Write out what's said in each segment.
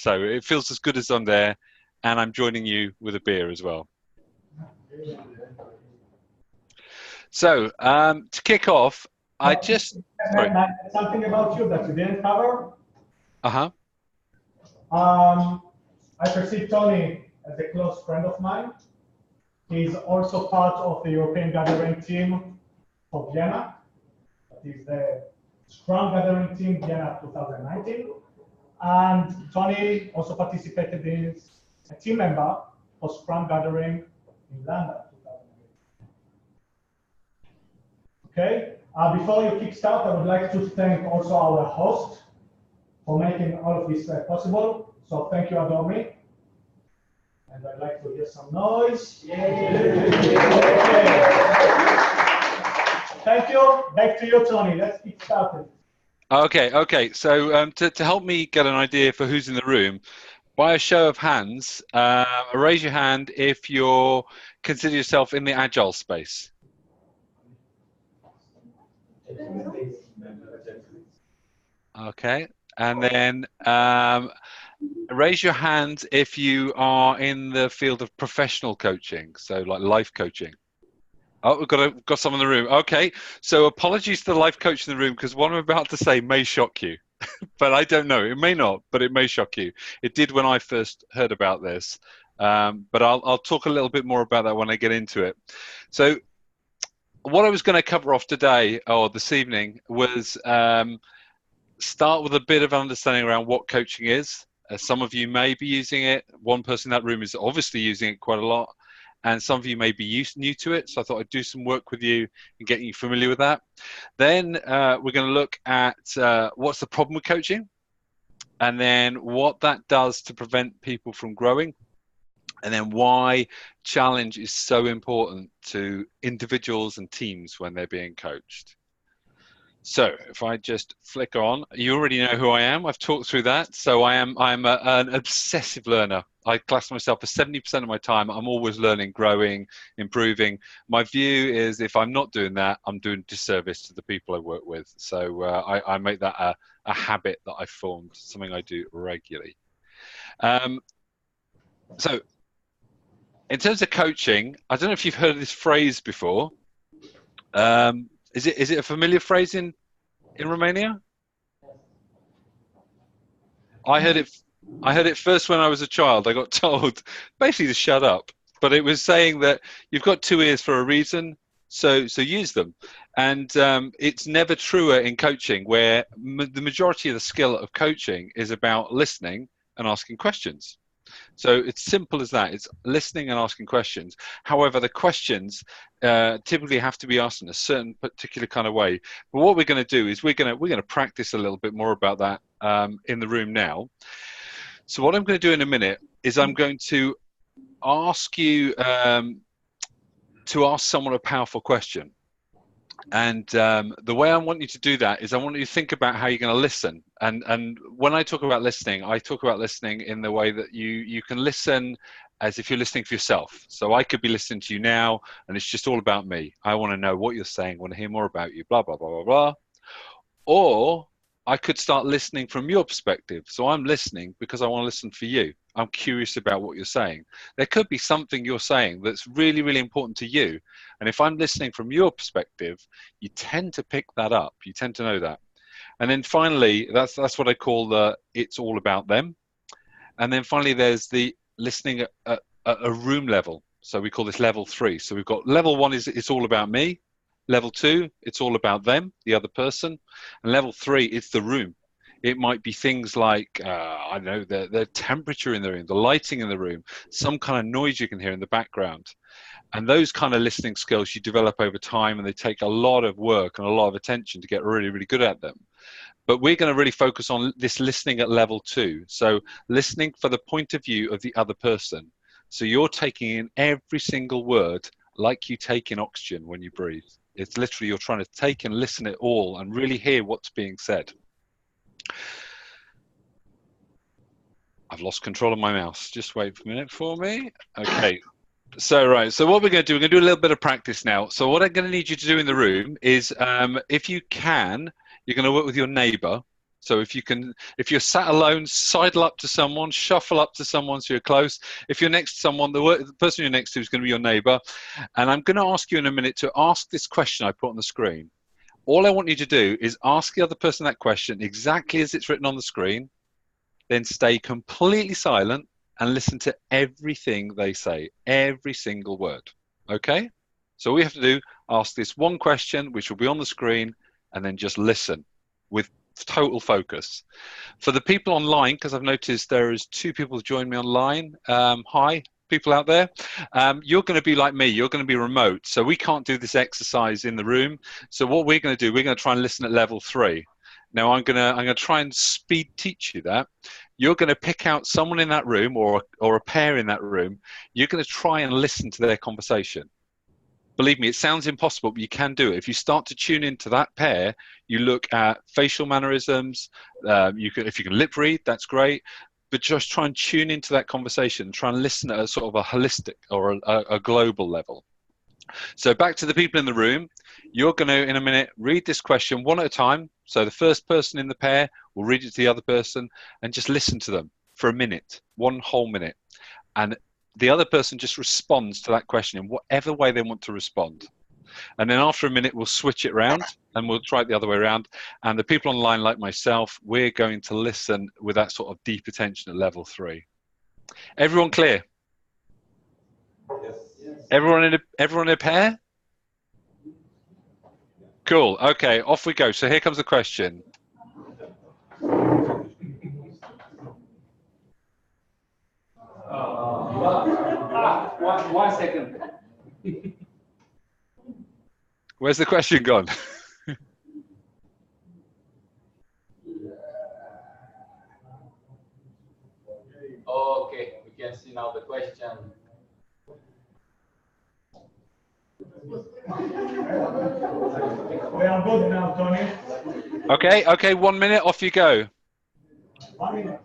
So it feels as good as I'm there, and I'm joining you with a beer as well. So to kick off, I just... Sorry. Something about you that you didn't cover. Uh-huh. I perceive Tony as a close friend of mine. He's also part of the European Gathering team for Vienna. He's the Scrum Gathering team Vienna 2019. And Tony also participated as a team member for Scrum Gathering in London 2008. Okay, before you kickstart, I would like to thank also our host for making all of this possible. So thank you, Adomi. And I'd like to hear some noise. Yay. Thank you. Back to you, Tony. Let's get started. Okay. So to help me get an idea for who's in the room, by a show of hands, raise your hand if you consider yourself in the Agile space. Okay, and then raise your hand if you are in the field of professional coaching, so like life coaching. Oh, we've got some in the room. Okay, so apologies to the life coach in the room, because what I'm about to say may shock you, but I don't know. It may not, but it may shock you. It did when I first heard about this, but I'll talk a little bit more about that when I get into it. So what I was going to cover off today or this evening was start with a bit of understanding around what coaching is. Some of you may be using it. One person in that room is obviously using it quite a lot, and some of you may be new to it. So I thought I'd do some work with you and getting you familiar with that. Then we're going to look at what's the problem with coaching, and then what that does to prevent people from growing, and then why challenge is so important to individuals and teams when they're being coached. So if I just flick on, you already know who I am. I've talked through that. So I'm an obsessive learner. I class myself as 70% of my time. I'm always learning, growing, improving. My view is if I'm not doing that, I'm doing disservice to the people I work with. So I make that a habit that I've formed, something I do regularly. So in terms of coaching, I don't know if you've heard of this phrase before. Is it a familiar phrase in Romania? I heard it first when I was a child. I got told basically to shut up, but it was saying that you've got two ears for a reason, so use them. And it's never truer in coaching, where the majority of the skill of coaching is about listening and asking questions. So it's simple as that. It's listening and asking questions. However, the questions typically have to be asked in a certain particular kind of way. But what we're going to do is we're going to practice a little bit more about that in the room now. So what I'm going to do in a minute is I'm going to ask you to ask someone a powerful question. And the way I want you to do that is I want you to think about how you're going to listen. And when I talk about listening, I talk about listening in the way that you can listen as if you're listening for yourself. So I could be listening to you now, and it's just all about me. I want to know what you're saying, want to hear more about you, blah, blah, blah, blah, blah. Or I could start listening from your perspective. So I'm listening because I want to listen for you. I'm curious about what you're saying. There could be something you're saying that's really, really important to you. And if I'm listening from your perspective, you tend to pick that up. You tend to know that. And then finally, that's what I call the it's all about them. And then finally, there's the listening at a room level. So we call this level 3. So we've got level 1 is it's all about me. Level 2, it's all about them, the other person. And level 3, it's the room. It might be things like, I don't know, the temperature in the room, the lighting in the room, some kind of noise you can hear in the background. And those kind of listening skills you develop over time, and they take a lot of work and a lot of attention to get really, really good at them. But we're going to really focus on this listening at level 2. So listening for the point of view of the other person. So you're taking in every single word like you take in oxygen when you breathe. It's literally you're trying to take and listen it all and really hear what's being said. I've lost control of my mouse. Just wait for a minute for me. Okay. So, right. So what we're going to do, we're going to do a little bit of practice now. So what I'm going to need you to do in the room is, if you can, you're going to work with your neighbor. So if you're sat alone, sidle up to someone, shuffle up to someone so you're close. If you're next to someone, the person you're next to is going to be your neighbor. And I'm going to ask you in a minute to ask this question I put on the screen. All I want you to do is ask the other person that question exactly as it's written on the screen, then stay completely silent and listen to everything they say, every single word. Okay? So all we have to do, ask this one question, which will be on the screen, and then just listen with total focus. For the people online, because I've noticed there is 2 people who joined me online. Hi, people out there. You're going to be like me. You're going to be remote, so we can't do this exercise in the room. So what we're going to do, we're going to try and listen at level 3. Now I'm going to try and speed teach you that. You're going to pick out someone in that room or a pair in that room. You're going to try and listen to their conversation. Believe me, it sounds impossible, but you can do it. If you start to tune into that pair, you look at facial mannerisms. If you can lip read, that's great. But just try and tune into that conversation. Try and listen at a sort of a holistic or a global level. So back to the people in the room. You're going to, in a minute, read this question one at a time. So the first person in the pair will read it to the other person and just listen to them for a minute, one whole minute. And the other person just responds to that question in whatever way they want to respond. And then after a minute, we'll switch it around and we'll try it the other way around. And the people online, like myself, we're going to listen with that sort of deep attention at level 3. Everyone clear? Yes. Everyone in a pair? Cool. Okay, off we go. So here comes the question. One second. Where's the question gone? Okay, we can see now the question. We are good now, Tony. Okay, 1 minute, off you go. 1 minute.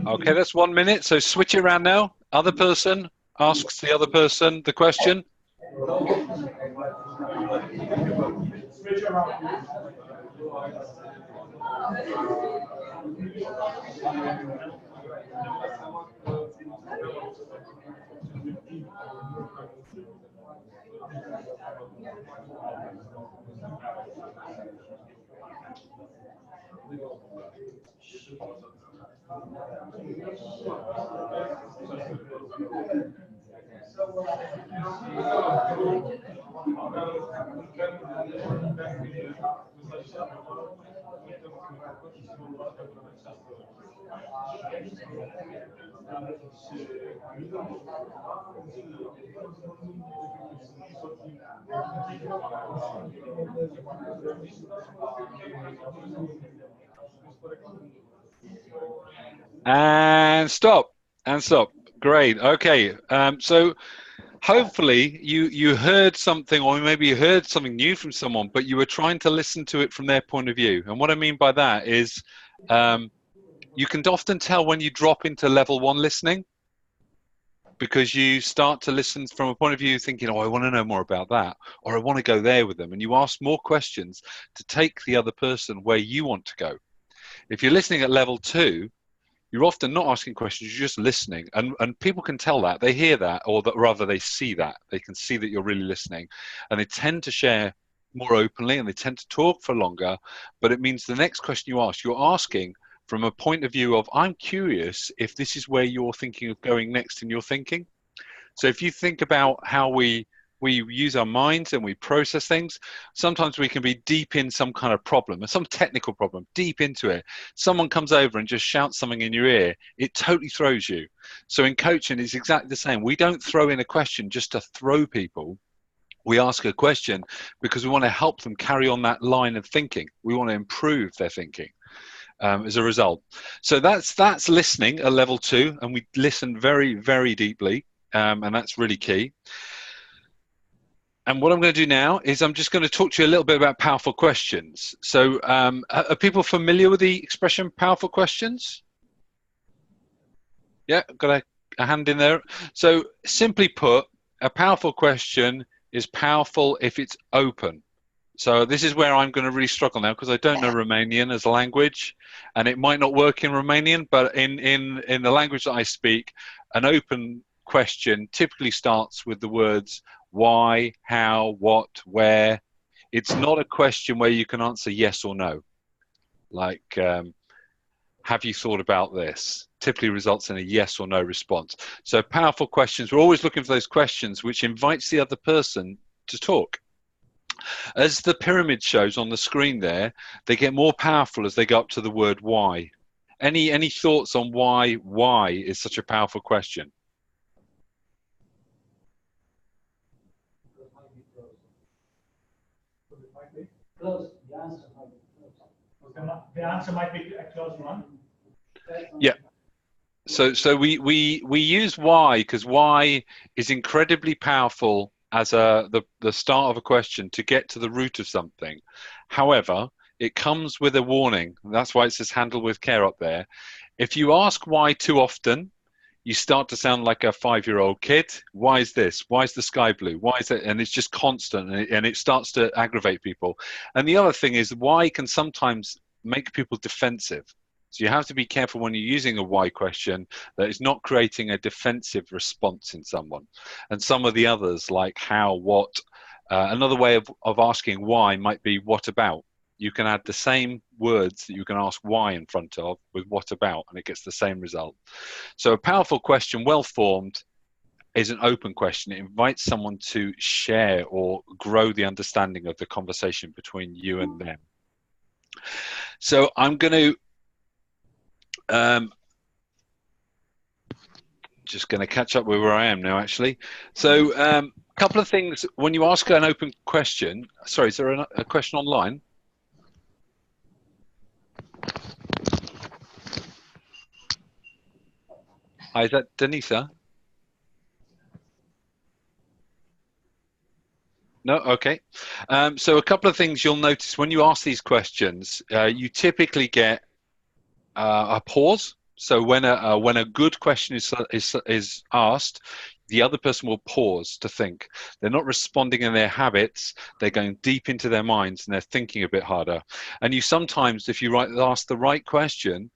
Okay, that's 1 minute. So switch it around now. Other person asks the other person the question. Switch around. And stop. And stop. Great. Okay. So hopefully you heard something, or maybe you heard something new from someone, but you were trying to listen to it from their point of view. And what I mean by that is you can often tell when you drop into level 1 listening, because you start to listen from a point of view thinking, oh, I want to know more about that, or I want to go there with them. And you ask more questions to take the other person where you want to go. If you're listening at level 2, you're often not asking questions, you're just listening. And people can tell that, they hear that, or that rather they see that. They can see that you're really listening. And they tend to share more openly and they tend to talk for longer. But it means the next question you ask, you're asking from a point of view of, I'm curious if this is where you're thinking of going next in your thinking. So if you think about how we we use our minds and we process things. Sometimes we can be deep in some kind of problem, some technical problem, deep into it. Someone comes over and just shouts something in your ear, it totally throws you. So in coaching, it's exactly the same. We don't throw in a question just to throw people. We ask a question because we want to help them carry on that line of thinking. We want to improve their thinking as a result. So that's listening at level 2, and we listen very, very deeply, and that's really key. And what I'm going to do now is I'm just going to talk to you a little bit about powerful questions. So are people familiar with the expression powerful questions? Yeah, got a hand in there. So simply put, a powerful question is powerful if it's open. So this is where I'm going to really struggle now, because I don't know Romanian as a language, and it might not work in Romanian, but in the language that I speak, an open question typically starts with the words why, how, what, where. It's not a question where you can answer yes or no. Like, have you thought about this? Typically results in a yes or no response. So powerful questions, we're always looking for those questions which invites the other person to talk. As the pyramid shows on the screen there, they get more powerful as they go up to the word why. Any thoughts on why is such a powerful question? Close. The answer might be a close one. Yeah. So we use why because why is incredibly powerful as the start of a question to get to the root of something. However, it comes with a warning. That's why it says handle with care up there. If you ask why too often, you start to sound like a 5-year-old kid. Why is this? Why is the sky blue? Why is it? And it's just constant, and it starts to aggravate people. And the other thing is why can sometimes make people defensive. So you have to be careful when you're using a why question that it's not creating a defensive response in someone. And some of the others like how, what, another way of asking why might be what about. You can add the same words that you can ask why in front of with what about, and it gets the same result. So a powerful question, well formed, is an open question. It invites someone to share or grow the understanding of the conversation between you and them. So I'm going to just going to catch up with where I am now, actually. So a couple of things. When you ask an open question, sorry, is there a question online? Hi, is that Denisa? No? Okay. So a couple of things you'll notice when you ask these questions, you typically get a pause. So when a good question is asked, the other person will pause to think. They're not responding in their habits. They're going deep into their minds and they're thinking a bit harder. And you sometimes, if you ask the right question,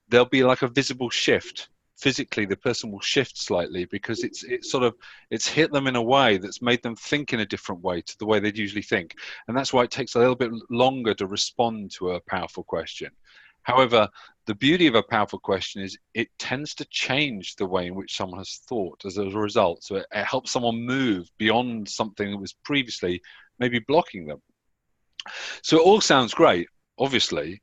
there'll be like a visible shift. Physically, the person will shift slightly because it's hit them in a way that's made them think in a different way to the way they'd usually think. And that's why it takes a little bit longer to respond to a powerful question. However, the beauty of a powerful question is it tends to change the way in which someone has thought as a result. So it helps someone move beyond something that was previously maybe blocking them. So it all sounds great, obviously,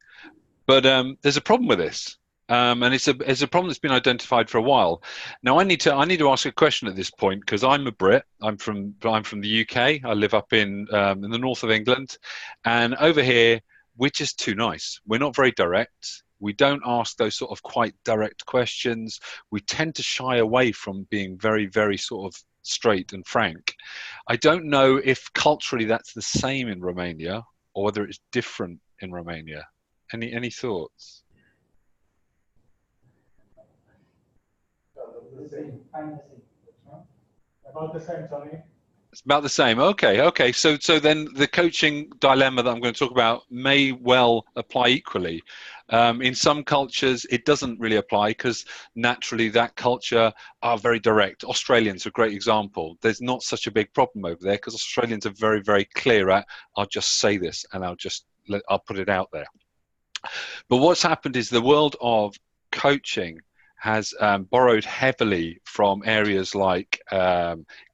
but there's a problem with this. And it's a problem that's been identified for a while. Now I need to ask a question at this point because I'm a Brit. I'm from the UK. I live up in the north of England, and over here we're just too nice. We're not very direct. We don't ask those sort of quite direct questions. We tend to shy away from being very, very sort of straight and frank. I don't know if culturally that's the same in Romania or whether it's different in Romania. Any thoughts? About the same, Tony. It's about the same. Okay. So then the coaching dilemma that I'm going to talk about may well apply equally. In some cultures, it doesn't really apply because naturally that culture are very direct. Australians are a great example. There's not such a big problem over there because Australians are very, very clear at, I'll just say this and I'll put it out there. But what's happened is the world of coaching has borrowed heavily from areas like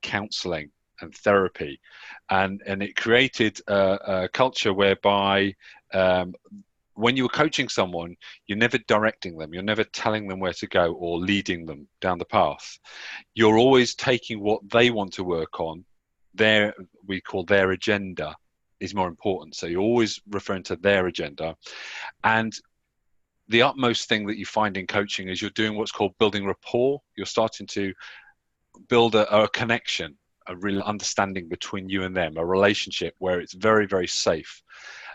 counseling and therapy, and it created a culture whereby when you were coaching someone, you're never directing them, you're never telling them where to go or leading them down the path. You're always taking what they want to work on. We call their agenda is more important. So you're always referring to their agenda. And the utmost thing that you find in coaching is you're doing what's called building rapport. You're starting to build a connection, a real understanding between you and them, a relationship where it's very, very safe.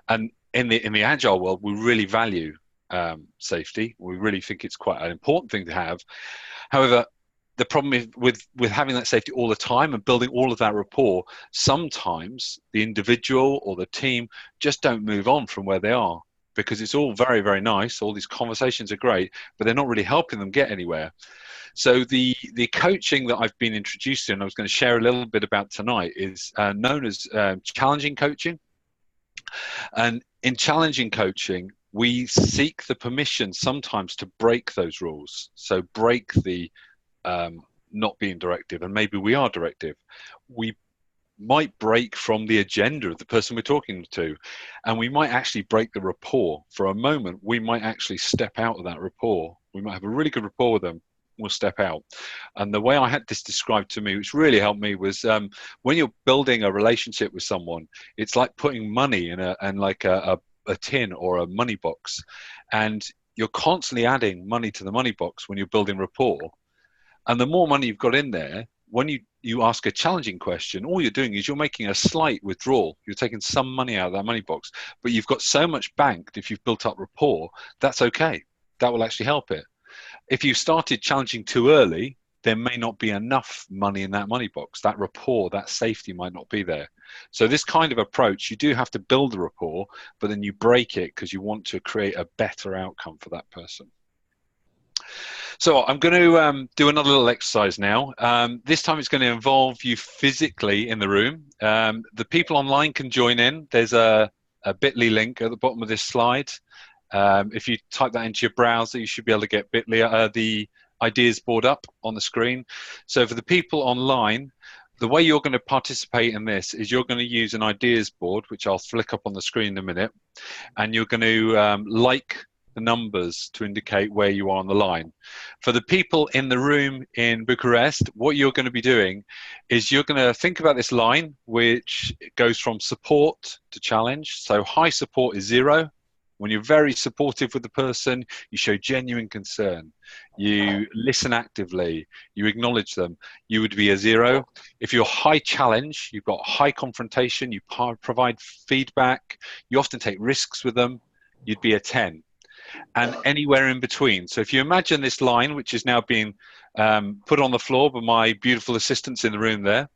And in the Agile world, we really value safety. We really think it's quite an important thing to have. However, the problem is with having that safety all the time and building all of that rapport, sometimes the individual or the team just don't move on from where they are, because it's all very, very nice. All these conversations are great, but they're not really helping them get anywhere. So the coaching that I've been introduced to, and I was going to share a little bit about tonight, is known as challenging coaching. And in challenging coaching, we seek the permission sometimes to break those rules. So break the not being directive, and maybe we are directive. We might break from the agenda of the person we're talking to, and we might actually break the rapport. For a moment, we might actually step out of that rapport. We might have a really good rapport with them. We'll step out. And the way I had this described to me, which really helped me, was when you're building a relationship with someone, it's like putting money in a tin or a money box, and you're constantly adding money to the money box when you're building rapport. And the more money you've got in there, when you ask a challenging question, all you're doing is you're making a slight withdrawal. You're taking some money out of that money box, but you've got so much banked. If you've built up rapport, that's okay. That will actually help it. If you started challenging too early, there may not be enough money in that money box. That rapport, that safety might not be there. So this kind of approach, you do have to build the rapport, but then you break it because you want to create a better outcome for that person. So I'm going to do another little exercise now. This time it's going to involve you physically in the room. The people online can join in. There's a bit.ly link at the bottom of this slide. If you type that into your browser, you should be able to get bit.ly, the ideas board up on the screen. So for the people online, the way you're going to participate in this is you're going to use an ideas board, which I'll flick up on the screen in a minute, and you're going to like the numbers to indicate where you are on the line. For the people in the room in Bucharest, what you're going to be doing is you're going to think about this line, which goes from support to challenge. So high support is 0. When you're very supportive with the person, you show genuine concern, you listen actively, you acknowledge them, you would be a 0. If you're high challenge, you've got high confrontation, you provide feedback, you often take risks with them, you'd be a 10. And anywhere in between. So if you imagine this line, which is now being put on the floor by my beautiful assistants in the room there,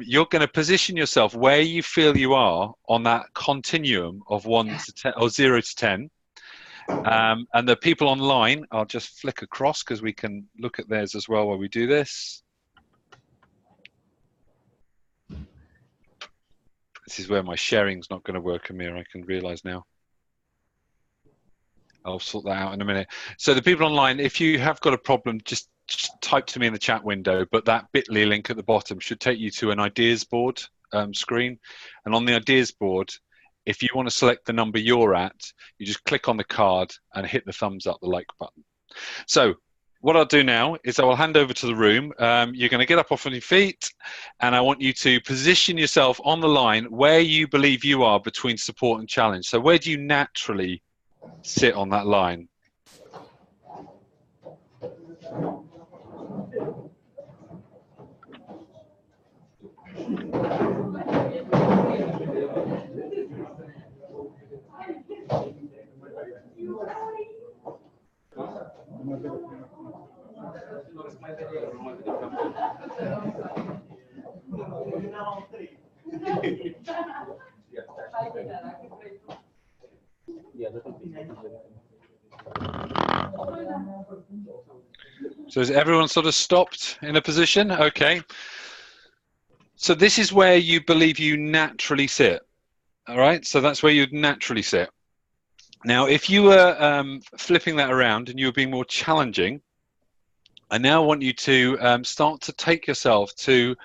you're going to position yourself where you feel you are on that continuum of 1 to 10 or 0 to 10. And the people online, I'll just flick across because we can look at theirs as well while we do this. This is where my sharing's not going to work, Amir, I can realize now. I'll sort that out in a minute. So the people online, if you have got a problem, just type to me in the chat window, but that bit.ly link at the bottom should take you to an ideas board screen. And on the ideas board, if you want to select the number you're at, you just click on the card and hit the thumbs up, the like button. So what I'll do now is I will hand over to the room. You're going to get up off on your feet, and I want you to position yourself on the line where you believe you are between support and challenge. So where do you naturally sit on that line? So has everyone sort of stopped in a position? Okay. So this is where you believe you naturally sit. All right. So that's where you'd naturally sit. Now, if you were flipping that around and you were being more challenging, I now want you to start to take yourself to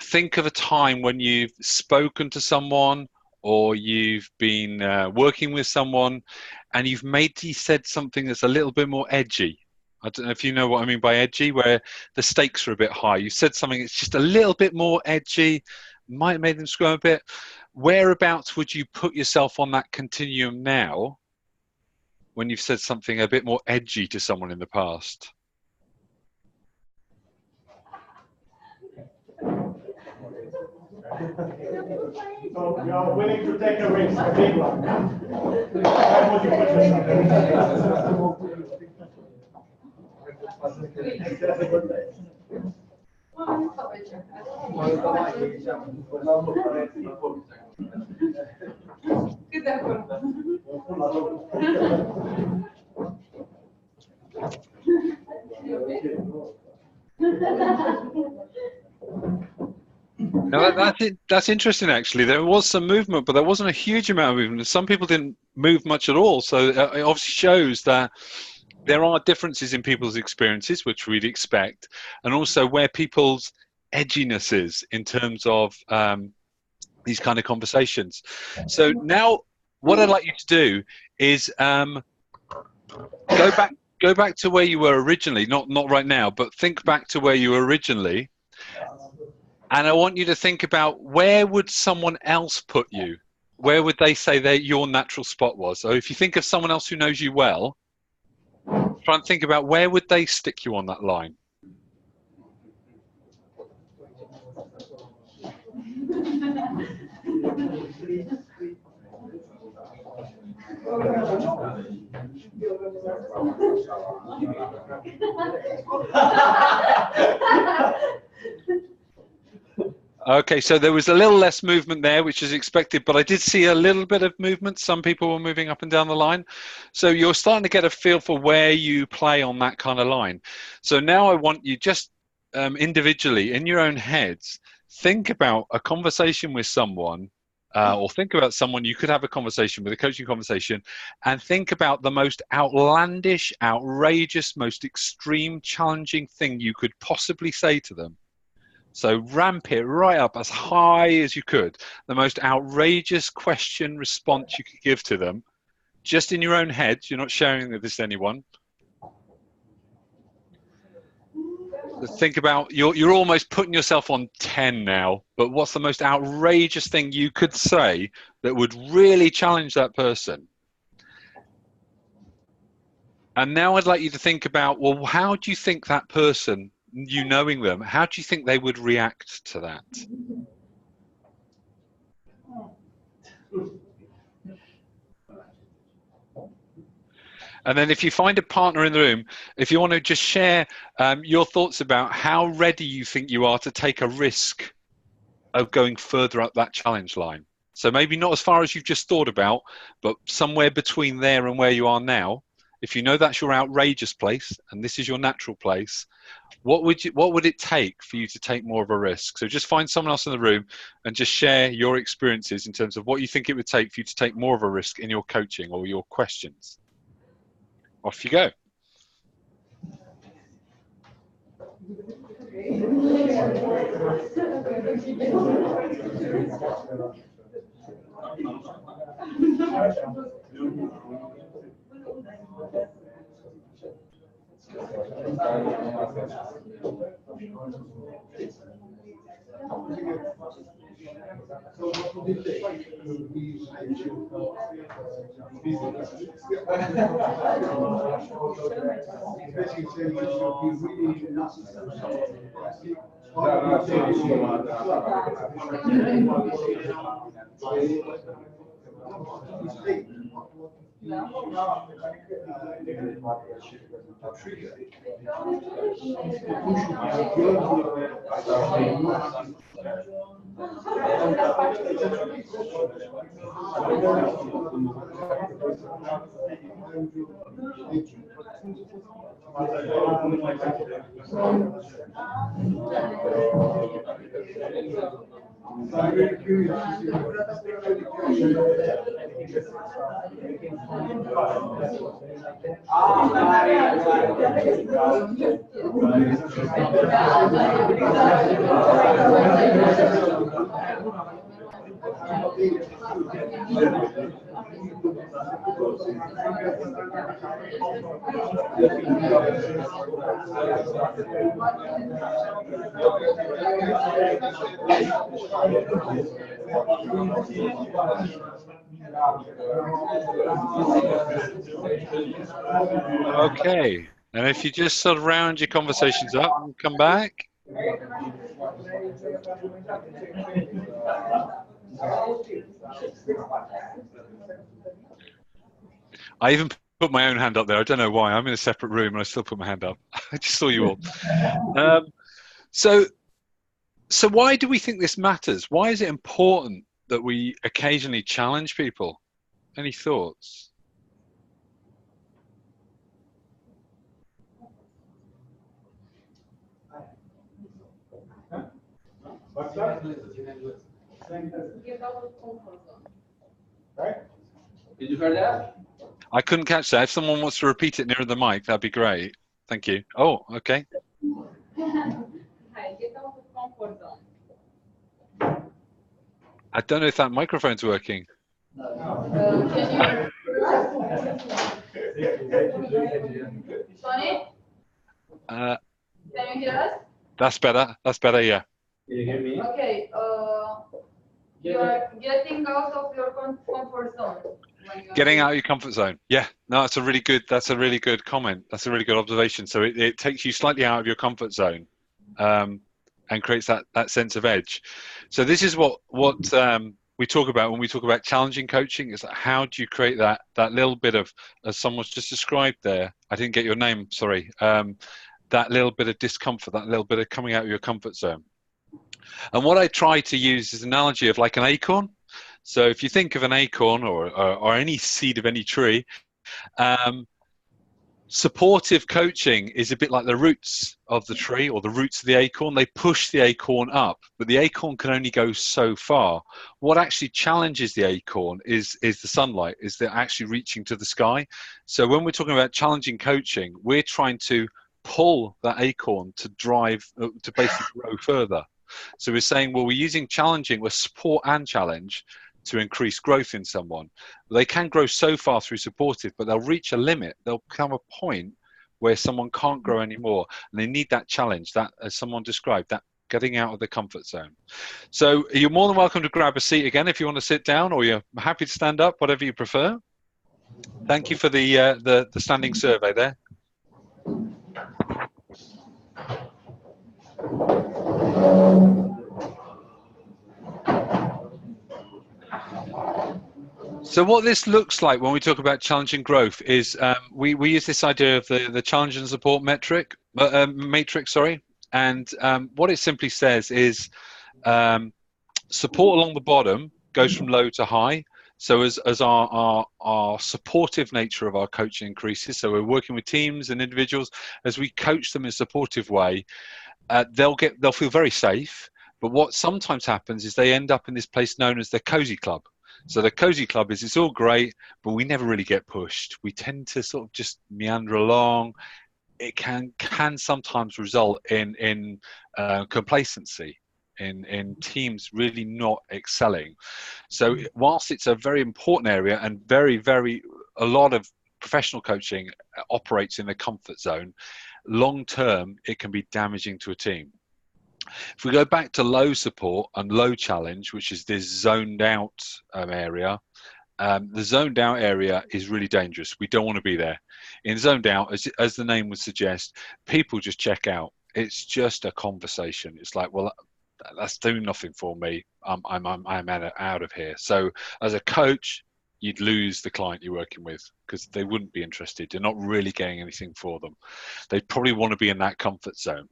think of a time when you've spoken to someone or you've been working with someone and you've said something that's a little bit more edgy. I don't know if you know what I mean by edgy, where the stakes are a bit high. You said something that's just a little bit more edgy, might have made them squirm a bit. Whereabouts would you put yourself on that continuum now when you've said something a bit more edgy to someone in the past? So you are willing to take a risk, a big one. Where would you put yourself? Now that's interesting, actually. There was some movement, but there wasn't a huge amount of movement. Some people didn't move much at all. So it obviously shows that there are differences in people's experiences, which we'd expect, and also where people's edginess is in terms of these kind of conversations. So now what I'd like you to do is go back to where you were originally, not right now, but think back to where you were originally. And I want you to think about, where would someone else put you? Where would they say that your natural spot was? So if you think of someone else who knows you well, try and think about, where would they stick you on that line? Okay, so there was a little less movement there, which is expected, but I did see a little bit of movement. Some people were moving up and down the line. So you're starting to get a feel for where you play on that kind of line. So now I want you just individually, in your own heads, think about a conversation with someone, or think about someone you could have a conversation with, a coaching conversation, and think about the most outlandish, outrageous, most extreme, challenging thing you could possibly say to them. So ramp it right up as high as you could. The most outrageous question response you could give to them, just in your own head. You're not sharing this to anyone. So think about, you're almost putting yourself on 10 now, but what's the most outrageous thing you could say that would really challenge that person? And now I'd like you to think about, well, how do you think that person, you knowing them, how do you think they would react to that? And then if you find a partner in the room, if you want to just share your thoughts about how ready you think you are to take a risk of going further up that challenge line. So maybe not as far as you've just thought about, but somewhere between there and where you are now. If you know that's your outrageous place and this is your natural place, what would it take for you to take more of a risk? So just find someone else in the room and just share your experiences in terms of what you think it would take for you to take more of a risk in your coaching or your questions. Off you go. Okay, and if you just sort of round your conversations up and come back. I even put my own hand up there. I don't know why. I'm in a separate room and I still put my hand up. I just saw you all. So why do we think this matters? Why is it important that we occasionally challenge people? Any thoughts? What's that? Right? Did you hear that? I couldn't catch that. If someone wants to repeat it nearer the mic, that'd be great. Thank you. Oh, okay. I don't know if that microphone's working. Tony? Can you hear us? That's better. That's better, yeah. Can you hear me? Okay. You're getting out of your comfort zone. Getting out of your comfort zone. Yeah, no, that's a really good comment. That's a really good observation. So it takes you slightly out of your comfort zone, and creates that sense of edge. So this is what we talk about when we talk about challenging coaching. Is how do you create that little bit of, as someone's just described there. I didn't get your name. Sorry. That little bit of discomfort, that little bit of coming out of your comfort zone. And what I try to use is an analogy of like an acorn. So if you think of an acorn or any seed of any tree, supportive coaching is a bit like the roots of the tree or the roots of the acorn. They push the acorn up, but the acorn can only go so far. What actually challenges the acorn is the sunlight, is they're actually reaching to the sky. So when we're talking about challenging coaching, we're trying to pull that acorn to basically grow further. So we're saying, well, we're using challenging, we're support and challenge to increase growth in someone. They can grow so far through supportive, but they'll reach a limit. There'll come a point where someone can't grow anymore, and they need that challenge, that, as someone described, that getting out of the comfort zone. So you're more than welcome to grab a seat again if you want to sit down, or you're happy to stand up, whatever you prefer. Thank you for the standing survey there. So what this looks like when we talk about challenging growth is we use this idea of the challenge and support matrix, and what it simply says is support along the bottom goes from low to high. So as our supportive nature of our coaching increases, so we're working with teams and individuals, as we coach them in a supportive way, they'll feel very safe. But what sometimes happens is they end up in this place known as the cozy club. So the cozy club is, it's all great, but we never really get pushed. We tend to sort of just meander along. It can sometimes result in complacency, in teams really not excelling. So whilst it's a very important area and a lot of professional coaching operates in the comfort zone, long term it can be damaging to a team. If we go back to low support and low challenge, which is this zoned out area, the zoned out area is really dangerous. We don't want to be there. In zoned out, as the name would suggest, people just check out. It's just a conversation. It's like, well, that's doing nothing for me. I'm out of here. So as a coach, you'd lose the client you're working with because they wouldn't be interested. You're not really getting anything for them. They probably want to be in that comfort zone.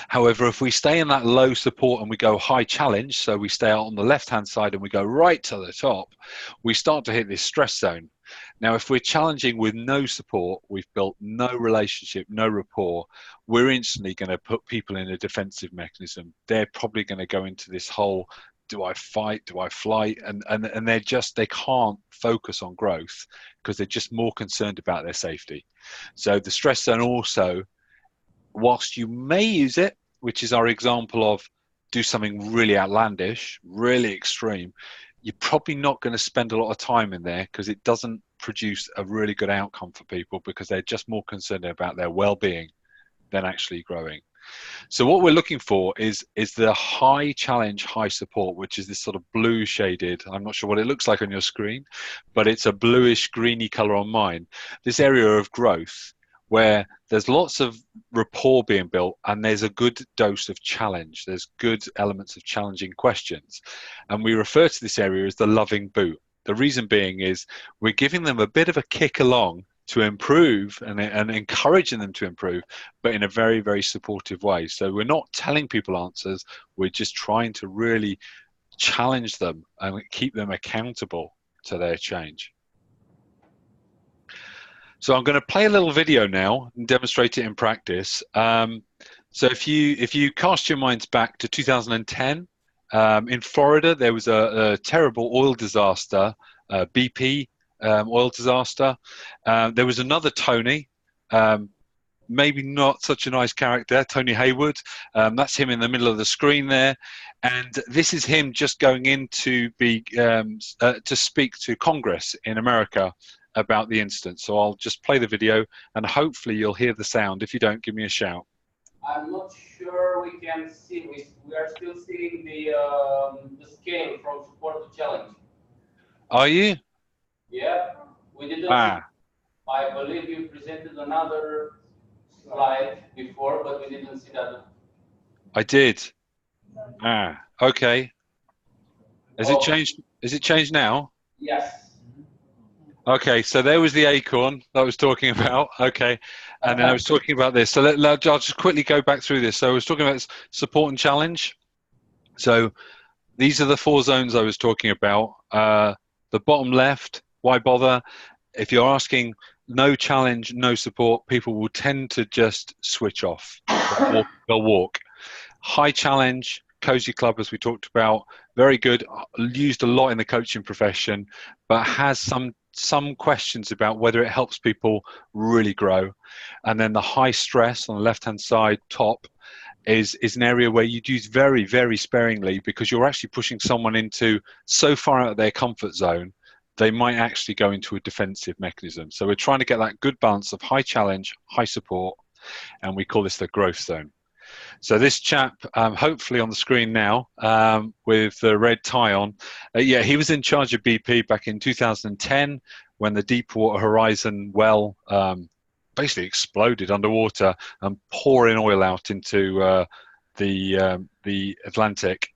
However, if we stay in that low support and we go high challenge, so we stay out on the left-hand side and we go right to the top, we start to hit this stress zone. Now, if we're challenging with no support, we've built no relationship, no rapport, we're instantly going to put people in a defensive mechanism. They're probably going to go into this whole do I fight? Do I flight? And they can't focus on growth because they're just more concerned about their safety. So the stress zone also, whilst you may use it, which is our example of do something really outlandish, really extreme, you're probably not going to spend a lot of time in there because it doesn't produce a really good outcome for people because they're just more concerned about their well-being than actually growing. So what we're looking for is the high challenge, high support, which is this sort of blue shaded, I'm not sure what it looks like on your screen, but it's a bluish greeny color on mine. This area of growth where there's lots of rapport being built and there's a good dose of challenge. There's good elements of challenging questions. And we refer to this area as the loving boot. The reason being is we're giving them a bit of a kick along to improve and encouraging them to improve, but in a very, very supportive way. So we're not telling people answers, we're just trying to really challenge them and keep them accountable to their change. So I'm going to play a little video now and demonstrate it in practice. So if you cast your minds back to 2010, in Florida, there was a terrible oil disaster, BP oil disaster. There was another Tony, maybe not such a nice character, Tony Hayward. That's him in the middle of the screen there. And this is him just going in to speak to Congress in America about the incident. So I'll just play the video and hopefully you'll hear the sound. If you don't, give me a shout. I'm not sure we can see. We are still seeing the scale from support to challenge. Are you? Yeah, we didn't. Ah. I believe you presented another slide before, but we didn't see that. I did. Ah, okay. Has it changed? Is it changed now? Yes. Okay, so there was the acorn that I was talking about. Okay, and then I was talking about this. So I'll just quickly go back through this. So I was talking about support and challenge. So these are the 4 zones I was talking about. The bottom left, why bother? If you're asking no challenge, no support, people will tend to just switch off. They'll walk. High challenge, Cozy Club, as we talked about, very good, used a lot in the coaching profession, but has some questions about whether it helps people really grow. And then the high stress on the left-hand side, top, is an area where you'd use very, very sparingly because you're actually pushing someone into so far out of their comfort zone, they might actually go into a defensive mechanism. So we're trying to get that good balance of high challenge, high support, and we call this the growth zone. So this chap, hopefully on the screen now, with the red tie on, yeah, he was in charge of BP back in 2010 when the Deepwater Horizon well basically exploded underwater and pouring oil out into the Atlantic,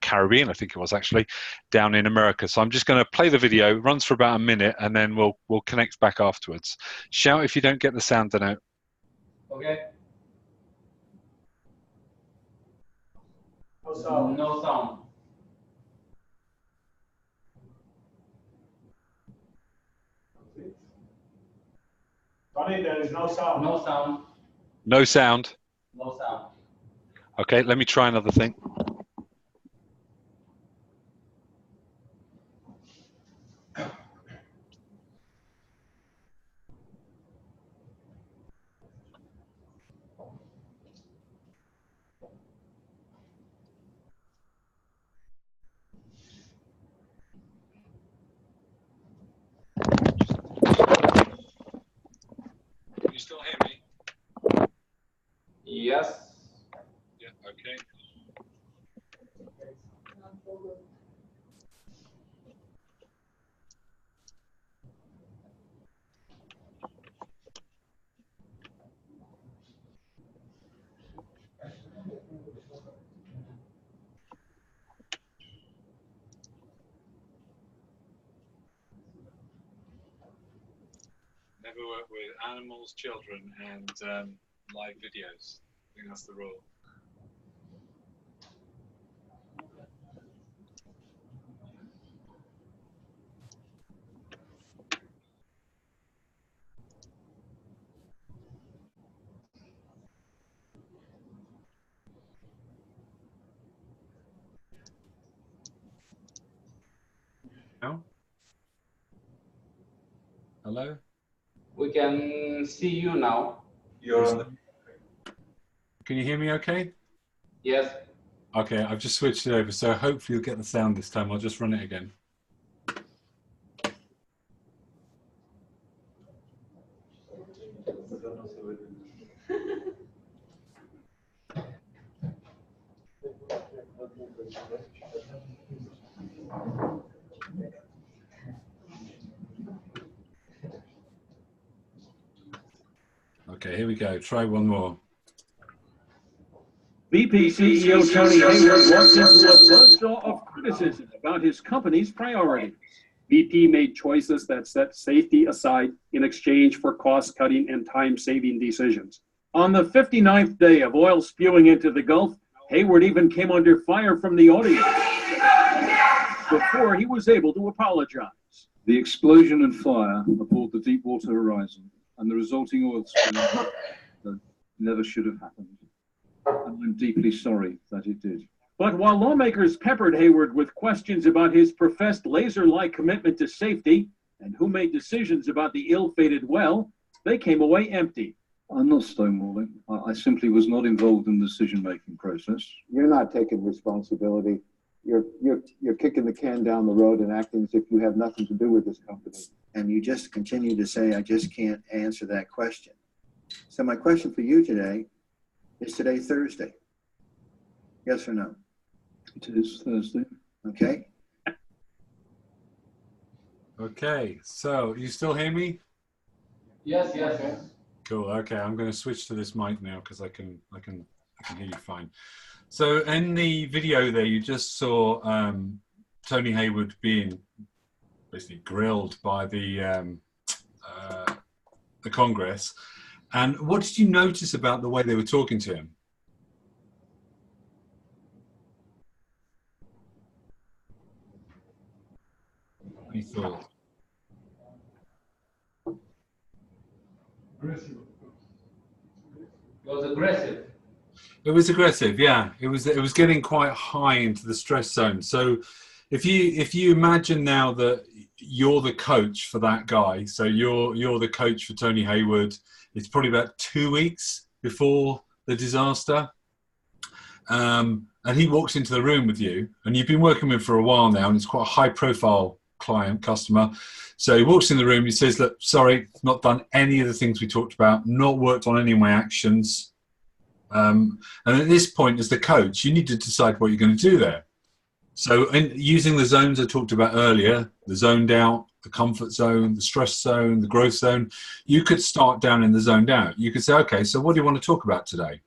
Caribbean, I think it was actually, down in America. So I'm just going to play the video. It runs for about a minute, and then we'll connect back afterwards. Shout if you don't get the sound out. Okay. No sound. No sound. Tony, there is no sound. No sound. No sound. No sound. Okay, let me try another thing. Can you still hear me? Yes. Yeah, okay. Never work with animals, children, and live videos. I think that's the rule. Hello? We can see you now. Can you hear me okay? Yes. Okay, I've just switched it over, so hopefully you'll get the sound this time. I'll just run it again. Okay, here we go. Try one more. BP CEO Tony Hayward walked into a buzzsaw of criticism about his company's priorities. BP made choices that set safety aside in exchange for cost-cutting and time-saving decisions. On the 59th day of oil spewing into the Gulf, Hayward even came under fire from the audience before he was able to apologize. The explosion and fire aboard the Deepwater Horizon and the resulting oil spill that never should have happened. And I'm deeply sorry that it did. But while lawmakers peppered Hayward with questions about his professed laser-like commitment to safety and who made decisions about the ill-fated well, they came away empty. I'm not stonewalling. I simply was not involved in the decision-making process. You're not taking responsibility. You're kicking the can down the road and acting as if you have nothing to do with this company. And you just continue to say, I just can't answer that question. So my question for you today, is today Thursday? Yes or no? It is Thursday. Okay. Okay, so you still hear me? Yes, yes, yes. Cool. Okay, I'm going to switch to this mic now because I can hear you fine. So in the video there, you just saw Tony Hayward being basically grilled by the Congress. And what did you notice about the way they were talking to him? Any thought? It was aggressive. It was aggressive, yeah. It was getting quite high into the stress zone. So if you imagine now that you're the coach for that guy, so you're the coach for Tony Hayward. It's probably about 2 weeks before the disaster. And he walks into the room with you, and you've been working with him for a while now, and it's quite a high-profile customer. So he walks in the room, he says, look, sorry, not done any of the things we talked about, not worked on any of my actions. And at this point, as the coach, you need to decide what you're going to do there. So using the zones I talked about earlier, the zoned out, the comfort zone, the stress zone, the growth zone, you could start down in the zoned out. You could say, okay, so what do you want to talk about today?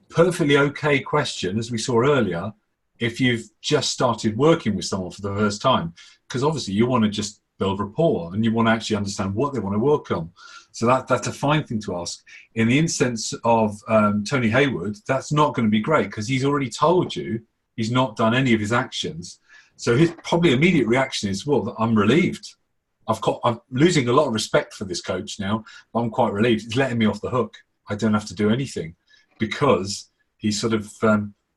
Perfectly okay question, as we saw earlier, if you've just started working with someone for the first time, because obviously you want to just build rapport and you want to actually understand what they want to work on. So that's a fine thing to ask. In the instance of Tony Hayward, that's not going to be great because he's already told you he's not done any of his actions. So his probably immediate reaction is, well, I'm relieved. I'm losing a lot of respect for this coach now, but I'm quite relieved. He's letting me off the hook. I don't have to do anything because he sort of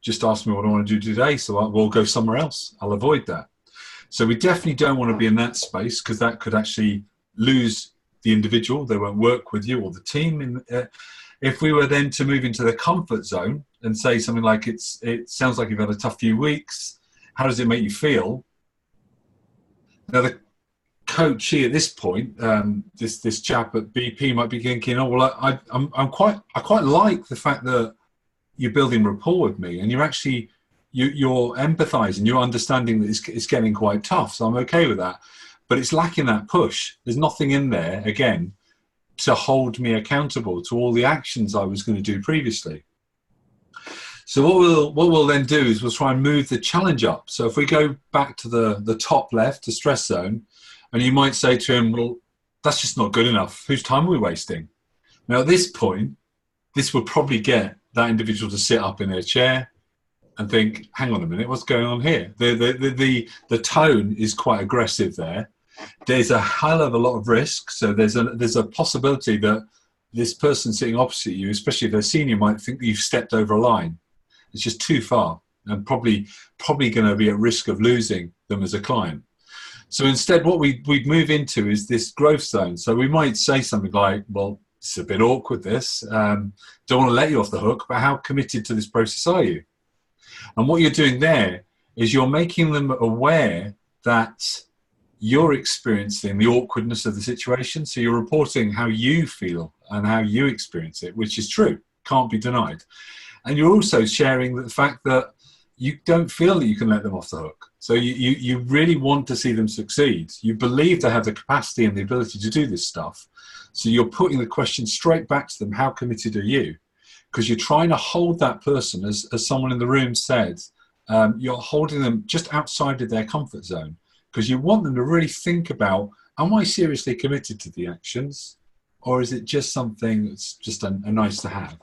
just asked me what I want to do today, so we'll go somewhere else. I'll avoid that. So we definitely don't want to be in that space because that could actually lose the individual. They won't work with you or the team. If we were then to move into the comfort zone and say something like, it sounds like you've had a tough few weeks. How does it make you feel? Now, the coachee at this point, this chap at BP might be thinking, oh, well, I quite like the fact that you're building rapport with me and you're empathizing, you're understanding that it's getting quite tough. So I'm okay with that. But it's lacking that push. There's nothing in there, again, to hold me accountable to all the actions I was going to do previously. So what we'll then do is we'll try and move the challenge up. So if we go back to the top left, the stress zone, and you might say to him, well, that's just not good enough. Whose time are we wasting? Now, at this point, this will probably get that individual to sit up in their chair and think, hang on a minute, what's going on here? The tone is quite aggressive there. There's a hell of a lot of risk. So there's a possibility that this person sitting opposite you, especially if they're senior, might think that you've stepped over a line. It's just too far and probably going to be at risk of losing them as a client. So instead, what we move into is this growth zone. So we might say something like, well, it's a bit awkward, this. Don't want to let you off the hook, but how committed to this process are you? And what you're doing there is you're making them aware that you're experiencing the awkwardness of the situation. So you're reporting how you feel and how you experience it, which is true, can't be denied. And you're also sharing the fact that you don't feel that you can let them off the hook. So you really want to see them succeed. You believe they have the capacity and the ability to do this stuff. So you're putting the question straight back to them, how committed are you? Because you're trying to hold that person, as someone in the room said, you're holding them just outside of their comfort zone, because you want them to really think about, am I seriously committed to the actions, or is it just something that's just a nice to have?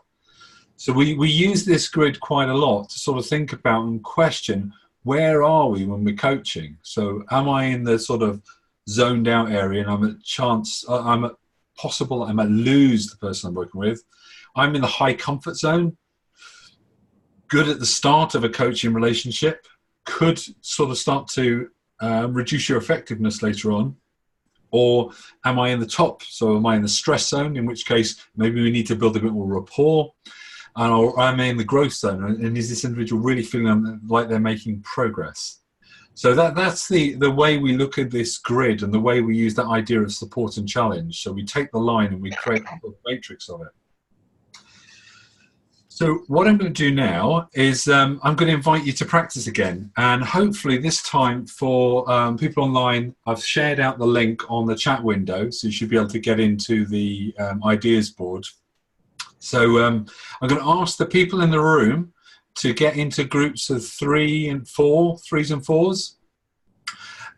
So we use this grid quite a lot to sort of think about and question, where are we when we're coaching? So am I in the sort of zoned out area and I'm at possible I might lose the person I'm working with? I'm in the high comfort zone, good at the start of a coaching relationship, could sort of start to reduce your effectiveness later on. Or am I in the top? So am I in the stress zone, in which case maybe we need to build a bit more rapport? Or am I in the growth zone? And is this individual really feeling like they're making progress? So that's the way we look at this grid and the way we use that idea of support and challenge. So we take the line and we create a matrix of it. So what I'm going to do now is I'm going to invite you to practice again. And hopefully this time for people online, I've shared out the link on the chat window. So you should be able to get into the ideas board. So I'm going to ask the people in the room to get into groups of 3 and 4, 3s and 4s.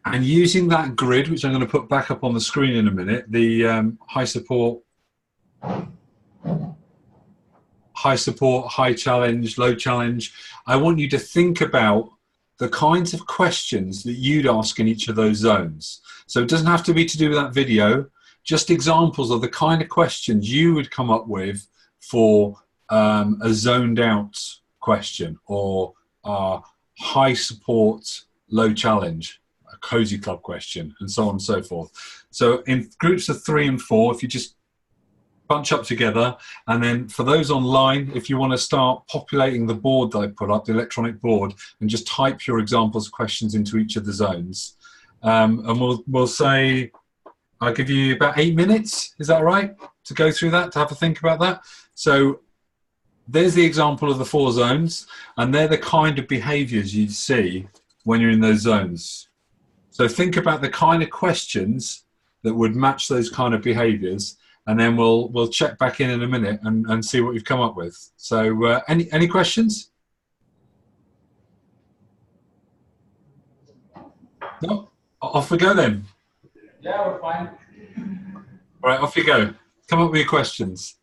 And using that grid, which I'm going to put back up on the screen in a minute, the high support, high challenge, low challenge, I want you to think about the kinds of questions that you'd ask in each of those zones. So it doesn't have to be to do with that video, just examples of the kind of questions you would come up with for a zoned out question, or high support, low challenge, a cozy club question, and so on and so forth. So in groups of 3 and 4, if you just bunch up together, and then for those online, if you want to start populating the board that I put up, the electronic board, and just type your examples of questions into each of the zones. And we'll say, I'll give you about 8 minutes, is that right, to go through that, to have a think about that. So there's the example of the 4 zones, and they're the kind of behaviours you'd see when you're in those zones. So think about the kind of questions that would match those kind of behaviours, and then we'll check back in a minute and see what you've come up with. So any questions? No? Off we go then. Yeah, we're fine. All right, off you go. Come up with your questions.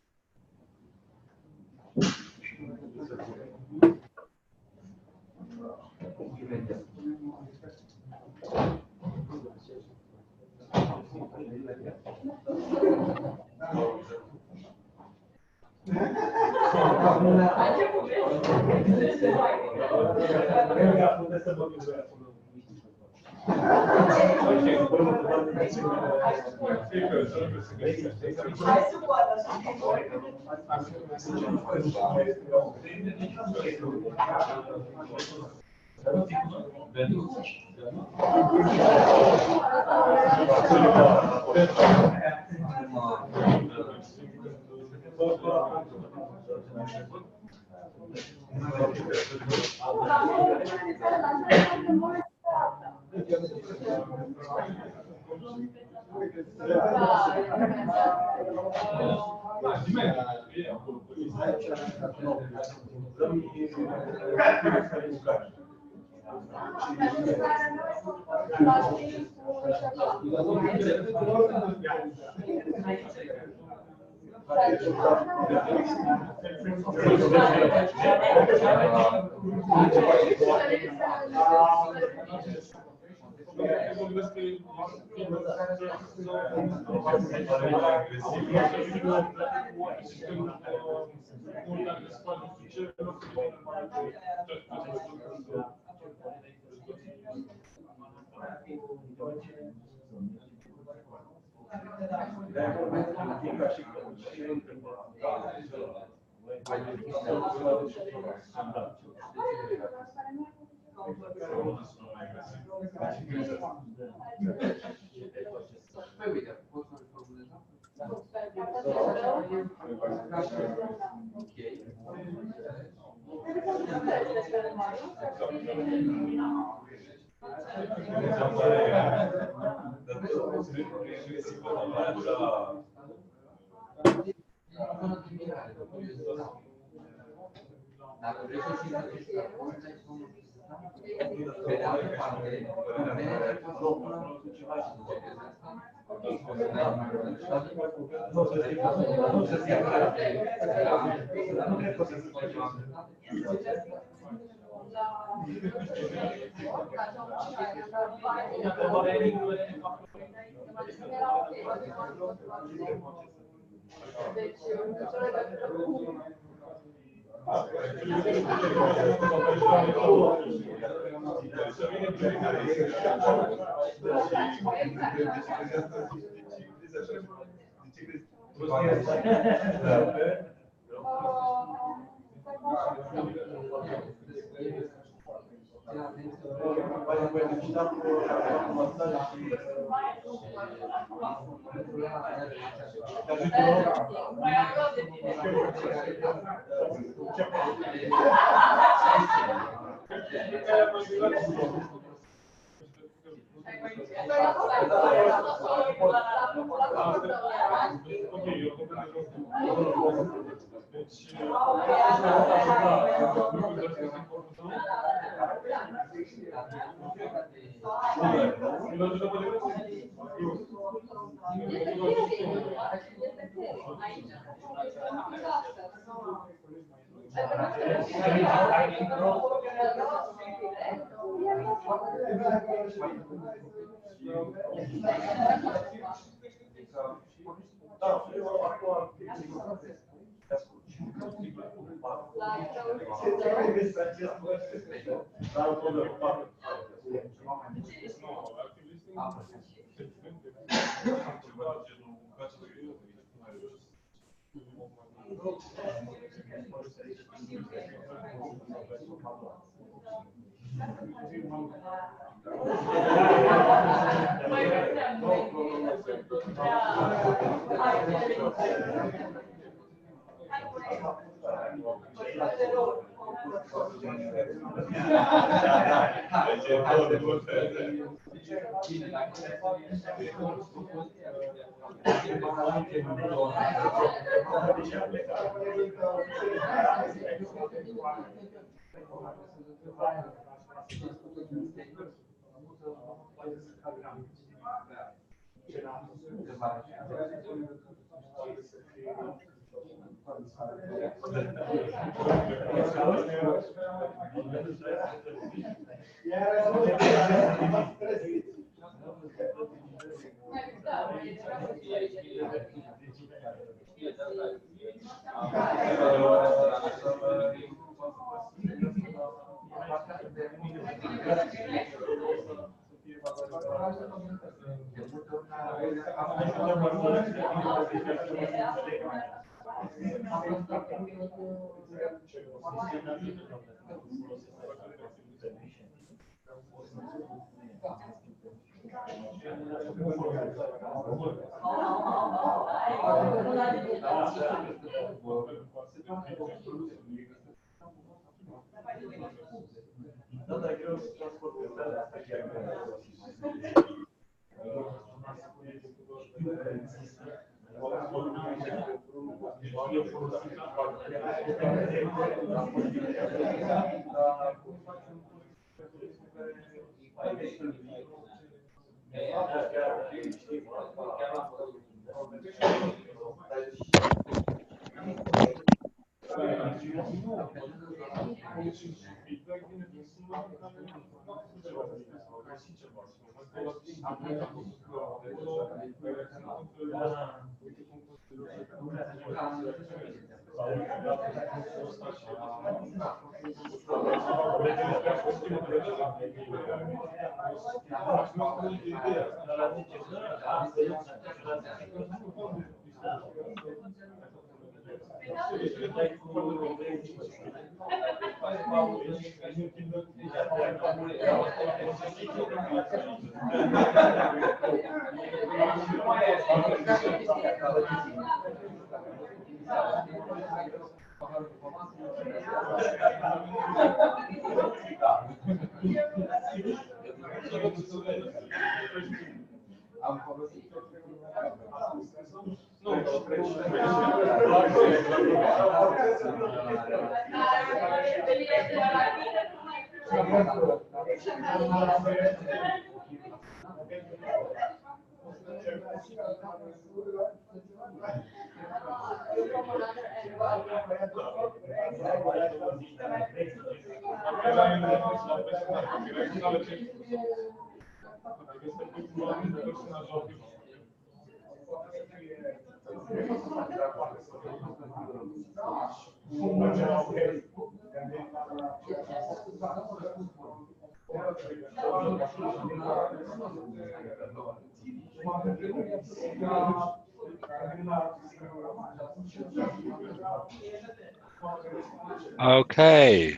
Okay,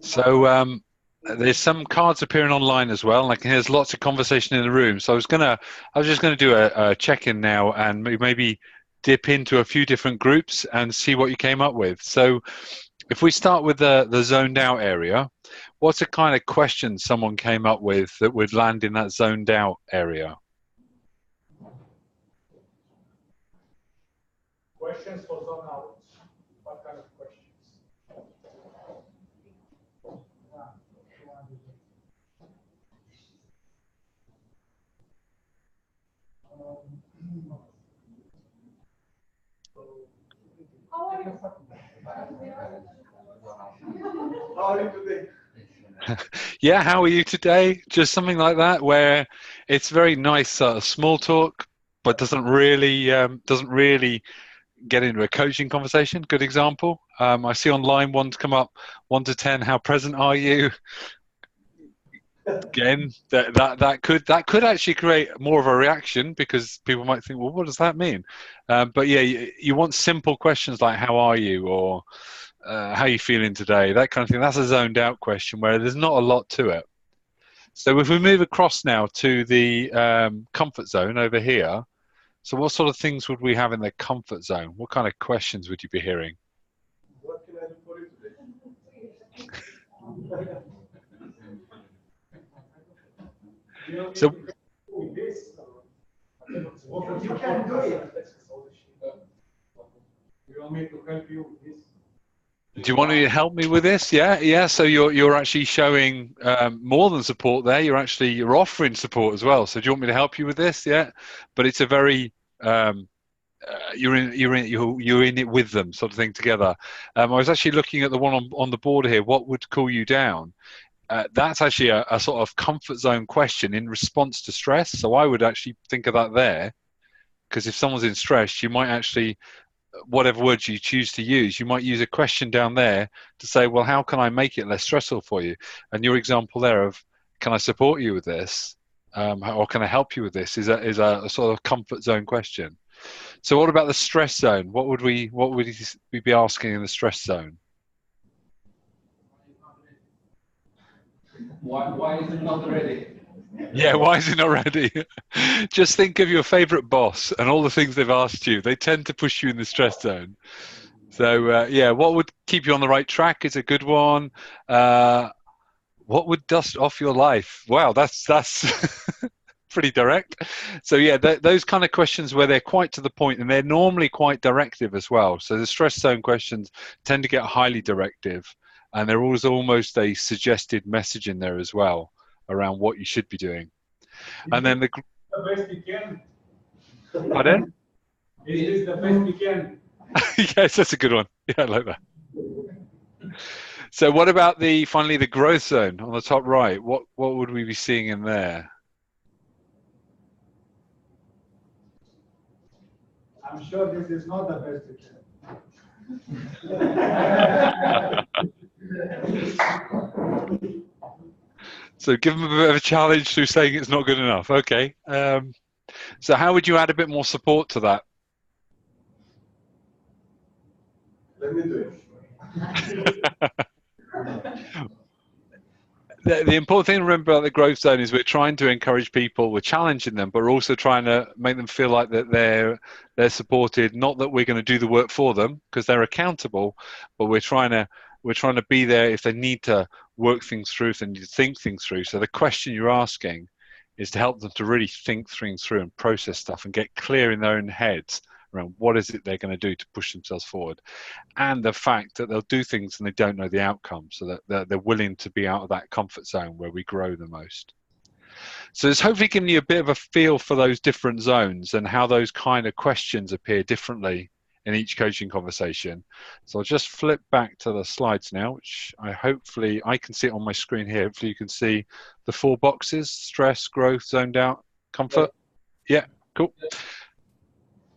so there's some cards appearing online as well, and I can hear there's lots of conversation in the room. So I was just going to do a check-in now and maybe dip into a few different groups and see what you came up with. So if we start with the zoned out area, what's the kind of question someone came up with that would land in that zoned out area? Questions for zone out. What kind of questions? How are you? How are you today? Yeah, how are you today? Just something like that, where it's very nice small talk, but doesn't really get into a coaching conversation. Good example. I see online one's come up, 1 to 10. How present are you? Again, that could actually create more of a reaction because people might think, well, what does that mean? But yeah, you want simple questions like how are you, or how are you feeling today? That kind of thing. That's a zoned out question where there's not a lot to it. So if we move across now to the comfort zone over here, so what sort of things would we have in the comfort zone? What kind of questions would you be hearing? What can I do for you today? So with this, you can do it. You want me to help you with this? do you want to help me with this? Yeah. So you're actually showing more than support there. You're offering support as well. So do you want me to help you with this? Yeah, but it's a very you're in it with them sort of thing together. I was actually looking at the one on the board here. What would cool you down? That's actually a sort of comfort zone question in response to stress. So I would actually think of that there, because if someone's in stress, you might actually, whatever words you choose to use, you might use a question down there to say, well, how can I make it less stressful for you? And your example there of, can I support you with this? Or can I help you with this is a sort of comfort zone question. So what about the stress zone? What would we be asking in the stress zone? Why is it not ready? Yeah, why is it not ready? Just think of your favorite boss and all the things they've asked you. They tend to push you in the stress zone. So yeah, what would keep you on the right track is a good one. What would dust off your life? Wow, that's pretty direct. So yeah, those kind of questions where they're quite to the point and they're normally quite directive as well. So the stress zone questions tend to get highly directive, and there was almost a suggested message in there as well around what you should be doing. And then the best you can. pardon? Is this the best you can? Yes, that's a good one. Yeah, I like that. So what about finally the growth zone on the top right? What would we be seeing in there? I'm sure this is not the best you can. So give them a bit of a challenge through saying it's not good enough. Okay. So how would you add a bit more support to that? Let me do it. The important thing to remember about the growth zone is we're trying to encourage people, we're challenging them, but we're also trying to make them feel like that they're supported. Not that we're going to do the work for them because they're accountable, but we're trying to be there if they need to work things through, if they need to think things through. So the question you're asking is to help them to really think things through and process stuff and get clear in their own heads around what is it they're going to do to push themselves forward, and the fact that they'll do things and they don't know the outcome, so that they're willing to be out of that comfort zone where we grow the most. So it's hopefully giving you a bit of a feel for those different zones and how those kind of questions appear differently in each coaching conversation. So I'll just flip back to the slides now, which hopefully I can see it on my screen here. Hopefully you can see the 4 boxes: stress, growth, zoned out, comfort. Yeah, cool.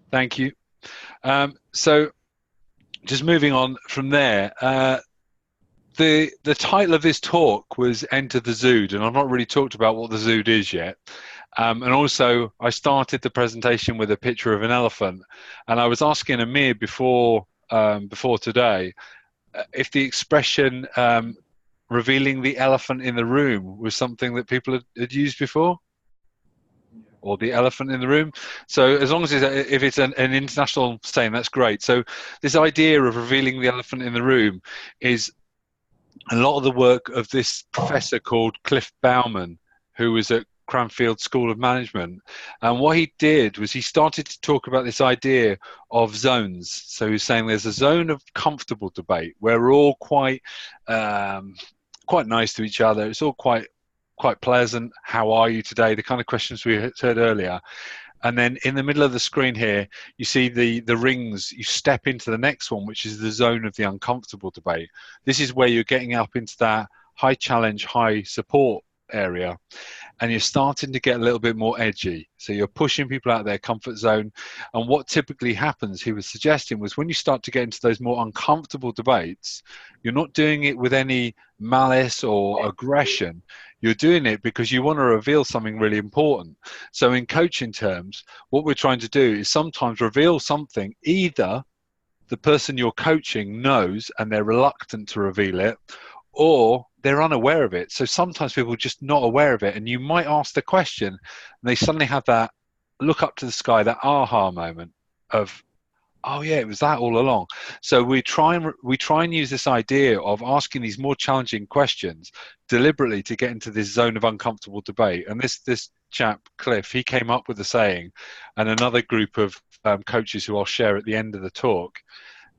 Thank you. So just moving on from there, the title of this talk was Enter the ZOUD, and I've not really talked about what the ZOUD is yet. And also I started the presentation with a picture of an elephant, and I was asking Amir before today if the expression revealing the elephant in the room was something that people had used before, or the elephant in the room. So as long as if it's an international saying, that's great. So this idea of revealing the elephant in the room is a lot of the work of this professor called Cliff Bauman, who was at Cranfield School of Management. And what he did was he started to talk about this idea of zones. So he's saying there's a zone of comfortable debate where we're all quite nice to each other. It's all quite pleasant. How are you today? The kind of questions we heard earlier. And then in the middle of the screen here, you see the rings. You step into the next one, which is the zone of the uncomfortable debate. This is where you're getting up into that high challenge, high support area, and you're starting to get a little bit more edgy. So you're pushing people out of their comfort zone. And what typically happens, he was suggesting, was when you start to get into those more uncomfortable debates, you're not doing it with any malice or aggression. You're doing it because you want to reveal something really important. So in coaching terms, what we're trying to do is sometimes reveal something either the person you're coaching knows and they're reluctant to reveal it, or they're unaware of it. So sometimes people are just not aware of it, and you might ask the question and they suddenly have that look up to the sky, that aha moment of, oh yeah, it was that all along. So we try and use this idea of asking these more challenging questions deliberately to get into this zone of uncomfortable debate. And this chap Cliff, he came up with the saying, and another group of coaches who I'll share at the end of the talk,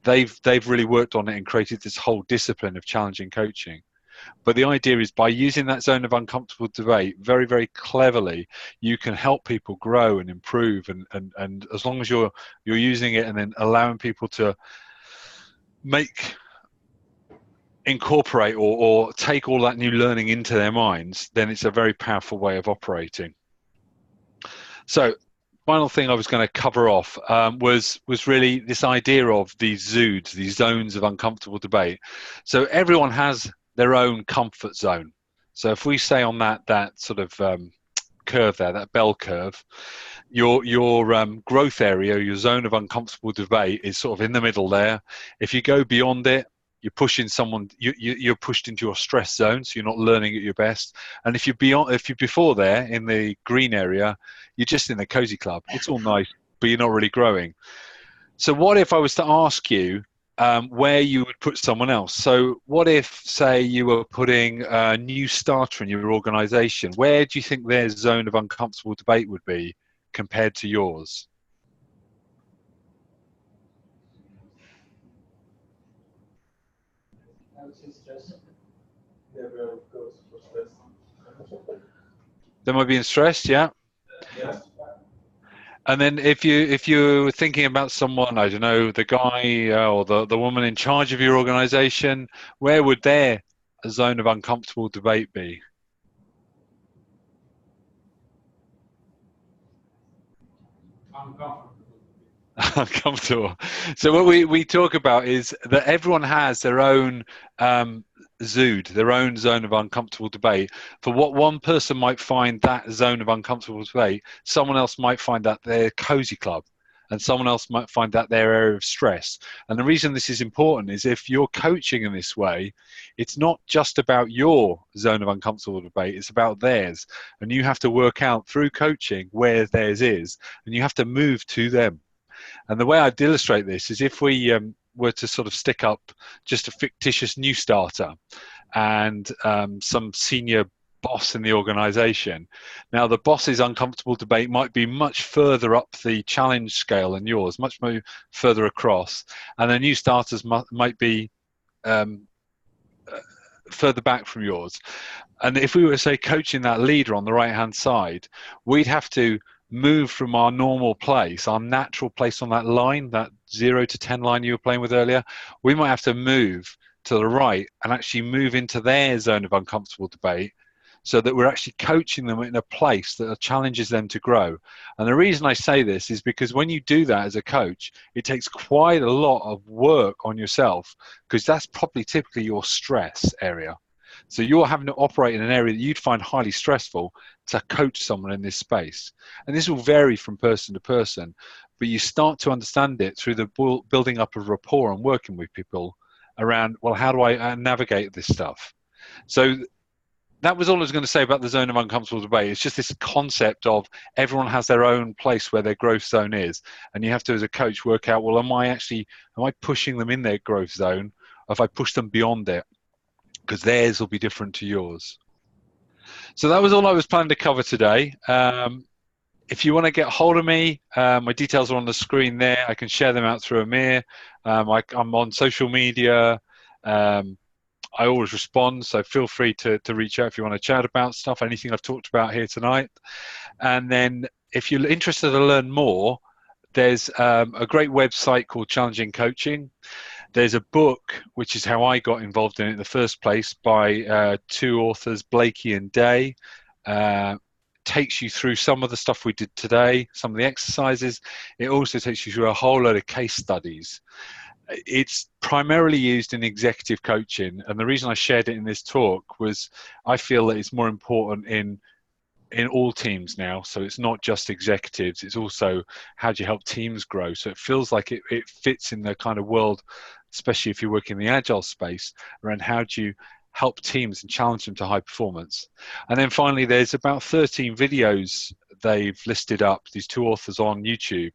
they've really worked on it and created this whole discipline of challenging coaching. But the idea is by using that zone of uncomfortable debate very, very cleverly, you can help people grow and improve. And as long as you're using it and then allowing people to incorporate or take all that new learning into their minds, then it's a very powerful way of operating. So final thing I was going to cover off was really this idea of these ZOUDs, these zones of uncomfortable debate. So everyone has their own comfort zone. So if we say on that sort of curve there, that bell curve, your growth area, your zone of uncomfortable debate is sort of in the middle there. If you go beyond it, you're pushing someone, you're pushed into your stress zone, so you're not learning at your best. And if you're before there in the green area, you're just in the cozy club. It's all nice, but you're not really growing. So what if I was to ask you where you would put someone else? So what if, say, you were putting a new starter in your organization? Where do you think their zone of uncomfortable debate would be compared to yours? They might be in stress, yeah. Yes. And then if you're thinking about someone, I don't know, the guy or the woman in charge of your organization, where would their zone of uncomfortable debate be? Uncomfortable. So what we talk about is that everyone has their own ZOUD, their own zone of uncomfortable debate. For what one person might find that zone of uncomfortable debate, someone else might find that their cozy club, and someone else might find that their area of stress. And the reason this is important is if you're coaching in this way, it's not just about your zone of uncomfortable debate, it's about theirs. And you have to work out through coaching where theirs is, and you have to move to them. And the way I'd illustrate this is if we were to sort of stick up just a fictitious new starter and some senior boss in the organization. Now, the boss's uncomfortable debate might be much further up the challenge scale than yours, much more further across. And the new starters might be further back from yours. And if we were, say, coaching that leader on the right-hand side, we'd have to move from our normal place, our natural place on that line, that 0 to 10 line you were playing with earlier. We might have to move to the right and actually move into their zone of uncomfortable debate so that we're actually coaching them in a place that challenges them to grow. And the reason I say this is because when you do that as a coach, it takes quite a lot of work on yourself, because that's probably typically your stress area. So you're having to operate in an area that you'd find highly stressful to coach someone in this space. And this will vary from person to person, but you start to understand it through the building up of rapport and working with people around, well, how do I navigate this stuff? So that was all I was going to say about the zone of uncomfortable debate. It's just this concept of everyone has their own place where their growth zone is. And you have to, as a coach, work out, well, am I pushing them in their growth zone? Or if I push them beyond it? Because theirs will be different to yours. So that was all I was planning to cover today. If you want to get hold of me, my details are on the screen there. I can share them out through Amir. I'm on social media. I always respond, so feel free to reach out if you want to chat about stuff, anything I've talked about here tonight. And then if you're interested to learn more, there's a great website called Challenging Coaching. There's a book, which is how I got involved in it in the first place, by two authors, Blakey and Day. Takes you through some of the stuff we did today, some of the exercises. It also takes you through a whole load of case studies. It's primarily used in executive coaching, and the reason I shared it in this talk was I feel that it's more important in all teams now. So it's not just executives, it's also how do you help teams grow. So it feels like it fits in the kind of world, especially if you work in the Agile space, around how do you help teams and challenge them to high performance. And then finally, there's about 13 videos they've listed up, these two authors, on YouTube.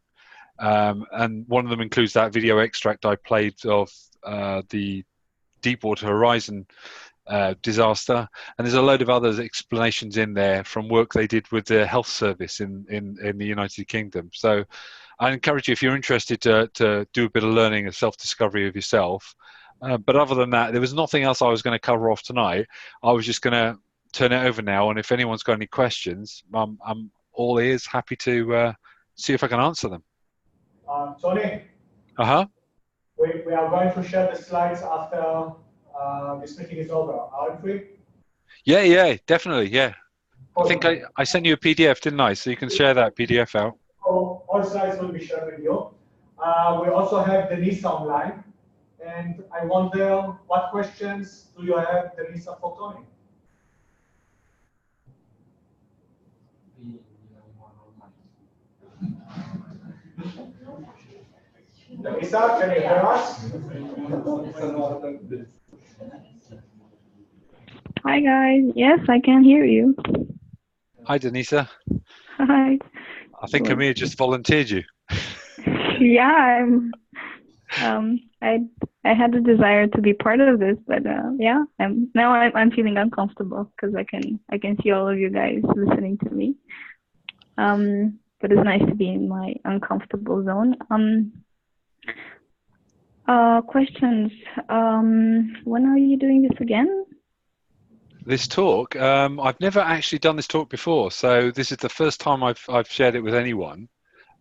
And one of them includes that video extract I played of the Deepwater Horizon disaster, and there's a load of other explanations in there from work they did with the health service in the United Kingdom. So I encourage you, if you're interested, to do a bit of learning and self-discovery of yourself. But other than that, there was nothing else I was going to cover off tonight. I was just going to turn it over now, and if anyone's got any questions, I'm all ears, happy to see if I can answer them. Tony? Uh-huh. We are going to share the slides after this meeting is over, aren't we? Yeah, definitely, yeah. I think I sent you a PDF, didn't I? So you can share that PDF out. So all slides will be shared with you. We also have Denise online. And I wonder, what questions do you have, Denise, for Tony? Denisa, can you hear us? Hi guys, yes, I can hear you. Hi, Denisa. Hi. I think Amir just volunteered you. Yeah, I had the desire to be part of this, but yeah, now I'm feeling uncomfortable because I can see all of you guys listening to me. But it's nice to be in my uncomfortable zone. Questions. When are you doing this again? This talk, I've never actually done this talk before, so this is the first time I've shared it with anyone.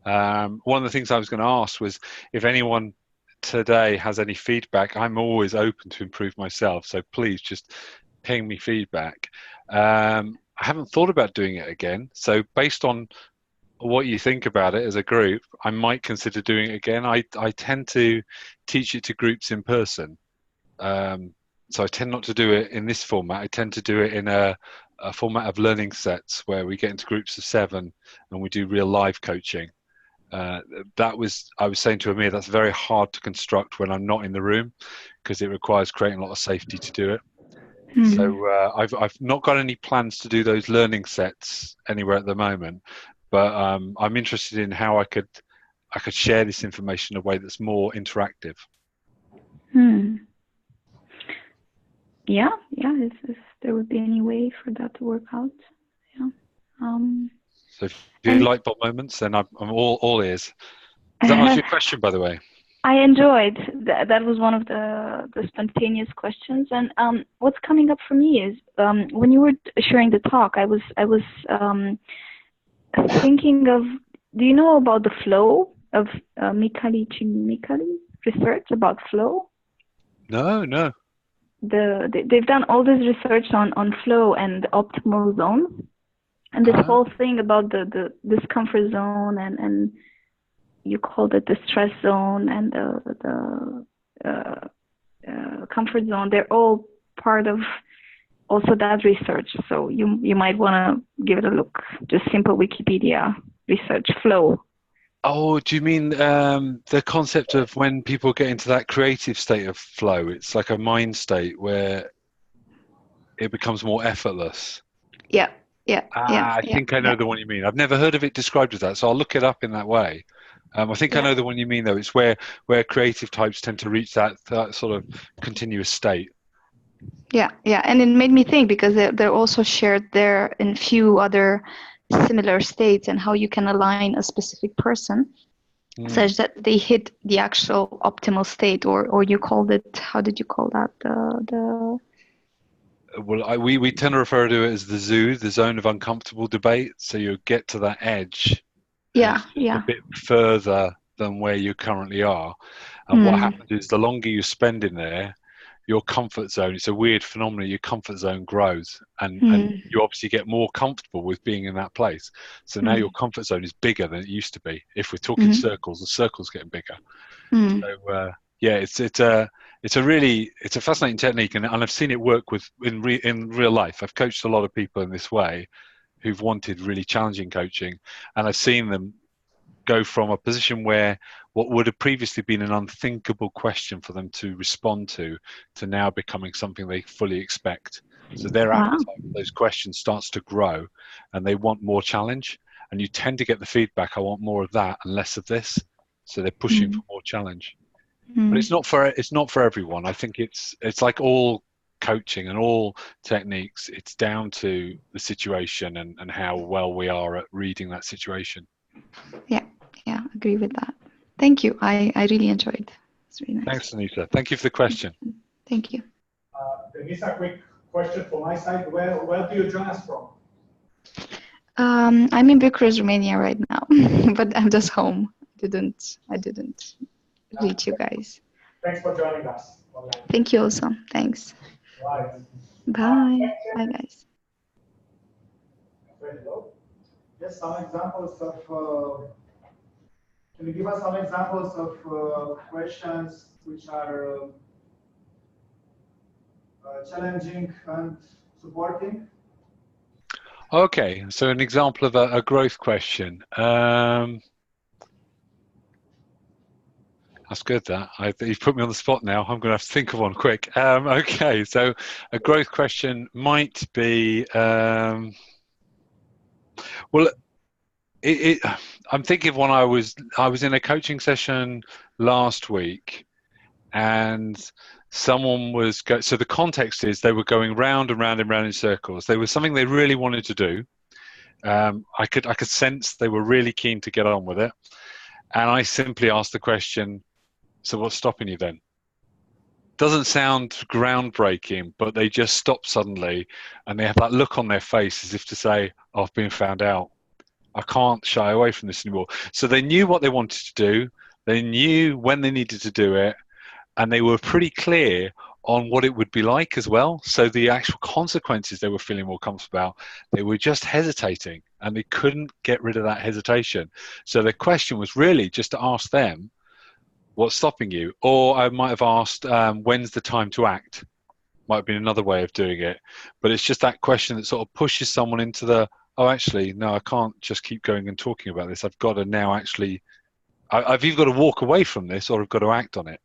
One of the things I was going to ask was if anyone today has any feedback. I'm always open to improve myself, so please just ping me feedback. I haven't thought about doing it again, so based on what you think about it as a group, I might consider doing it again. I tend to teach it to groups in person. So I tend not to do it in this format. I tend to do it in a format of learning sets where we get into groups of 7 and we do real live coaching. I was saying to Amir, that's very hard to construct when I'm not in the room because it requires creating a lot of safety to do it. So I've not got any plans to do those learning sets anywhere at the moment, but I'm interested in how I could share this information in a way that's more interactive. Yeah, if there would be any way for that to work out. Yeah. So if you like Bob moments, then I'm all ears. Does that answer your question, by the way? I enjoyed that. That was one of the spontaneous questions. And what's coming up for me is when you were sharing the talk, I was thinking of. Do you know about the flow of Mikali research about flow? No. They've done all this research on flow and optimal zones, and this whole thing about the discomfort zone and you called it the stress zone and the comfort zone. They're all part of also that research. So you might want to give it a look. Just simple Wikipedia research flow. Oh, do you mean the concept of when people get into that creative state of flow? It's like a mind state where it becomes more effortless. Yeah. I think I know the one you mean. I've never heard of it described as that, so I'll look it up in that way. I think I know the one you mean, though. It's where creative types tend to reach that sort of continuous state. Yeah, and it made me think because they're also shared there in few other similar states and how you can align a specific person such that they hit the actual optimal state, or you called it, how did you call that? Well, we tend to refer to it as the ZOUD, the zone of uncomfortable debate. So you get to that edge, a bit further than where you currently are. And what happens is the longer you spend in there, your comfort zone, it's a weird phenomenon, your comfort zone grows and you obviously get more comfortable with being in that place. So now your comfort zone is bigger than it used to be. If we're talking circles, the circle's getting bigger. So it's a fascinating technique, and I've seen it work in real life. I've coached a lot of people in this way who've wanted really challenging coaching, and I've seen them go from a position where what would have previously been an unthinkable question for them to respond to now becoming something they fully expect. So their appetite for those questions starts to grow, and they want more challenge. And you tend to get the feedback, I want more of that and less of this. So they're pushing for more challenge. But it's not for everyone. I think it's like all coaching and all techniques. It's down to the situation and how well we are at reading that situation. Yeah, agree with that. Thank you. I really enjoyed. It's really nice. Thanks, Anita. Thank you for the question. Thank you. Denise, a quick question from my side. Where do you join us from? I'm in Bucharest, Romania right now, but I'm just home. I didn't reach you guys. Thanks for joining us online. Thank you also. Thanks. Bye. Bye. Bye, guys. Hello. Yes, some examples of. Can you give us some examples of questions which are challenging and supporting? Okay, so an example of a growth question. That's good. You've put me on the spot now. I'm going to have to think of one quick. Okay, so a growth question might be. I'm thinking of when I was in a coaching session last week, and someone was so the context is they were going round and round and round in circles. There was something they really wanted to do. I could sense they were really keen to get on with it, and I simply asked the question, so what's stopping you then? Doesn't sound groundbreaking, but they just stopped suddenly, and they have that look on their face as if to say, oh, I've been found out. I can't shy away from this anymore. So they knew what they wanted to do. They knew when they needed to do it. And they were pretty clear on what it would be like as well. So the actual consequences they were feeling more comfortable about, they were just hesitating and they couldn't get rid of that hesitation. So the question was really just to ask them, what's stopping you? Or I might have asked, when's the time to act? might have been another way of doing it. But it's just that question that sort of pushes someone into the, oh, actually, no, I can't just keep going and talking about this. I've got to now actually, I've either got to walk away from this or I've got to act on it.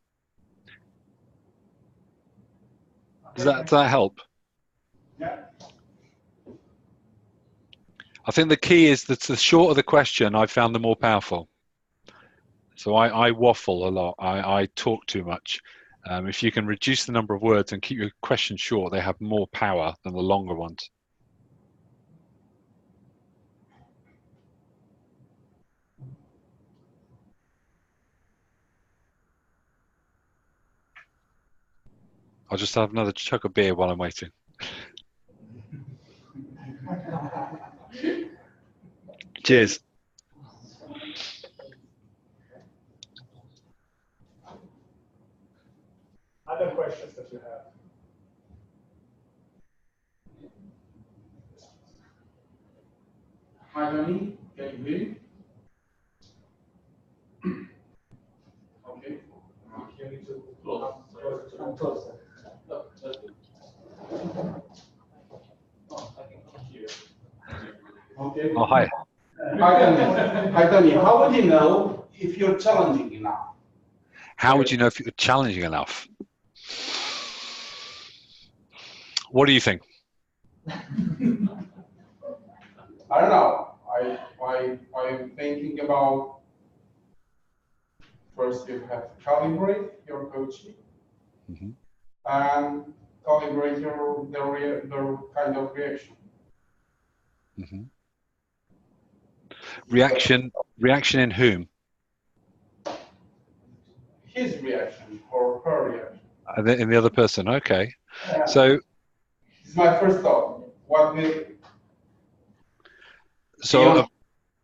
Does that help? Yeah. I think the key is that the shorter the question, I found the more powerful. So I waffle a lot. I talk too much. If you can reduce the number of words and keep your questions short, they have more power than the longer ones. I'll just have another chug of beer while I'm waiting. Cheers. Other questions that you have? Hi, Danny. Can you hear me? Okay. You need to Come closer. No, that's good. Oh, I can come here. Okay. Oh, hi. Hi, Danny. Hi, Danny. How would you know if you're challenging enough? How would you know if you're challenging enough? What do you think? I don't know. I'm thinking about, first you have to calibrate your coaching and calibrate their kind of reaction. Reaction in whom? His reaction or her reaction. In the other person, okay. Yeah. So this is my first thought. What will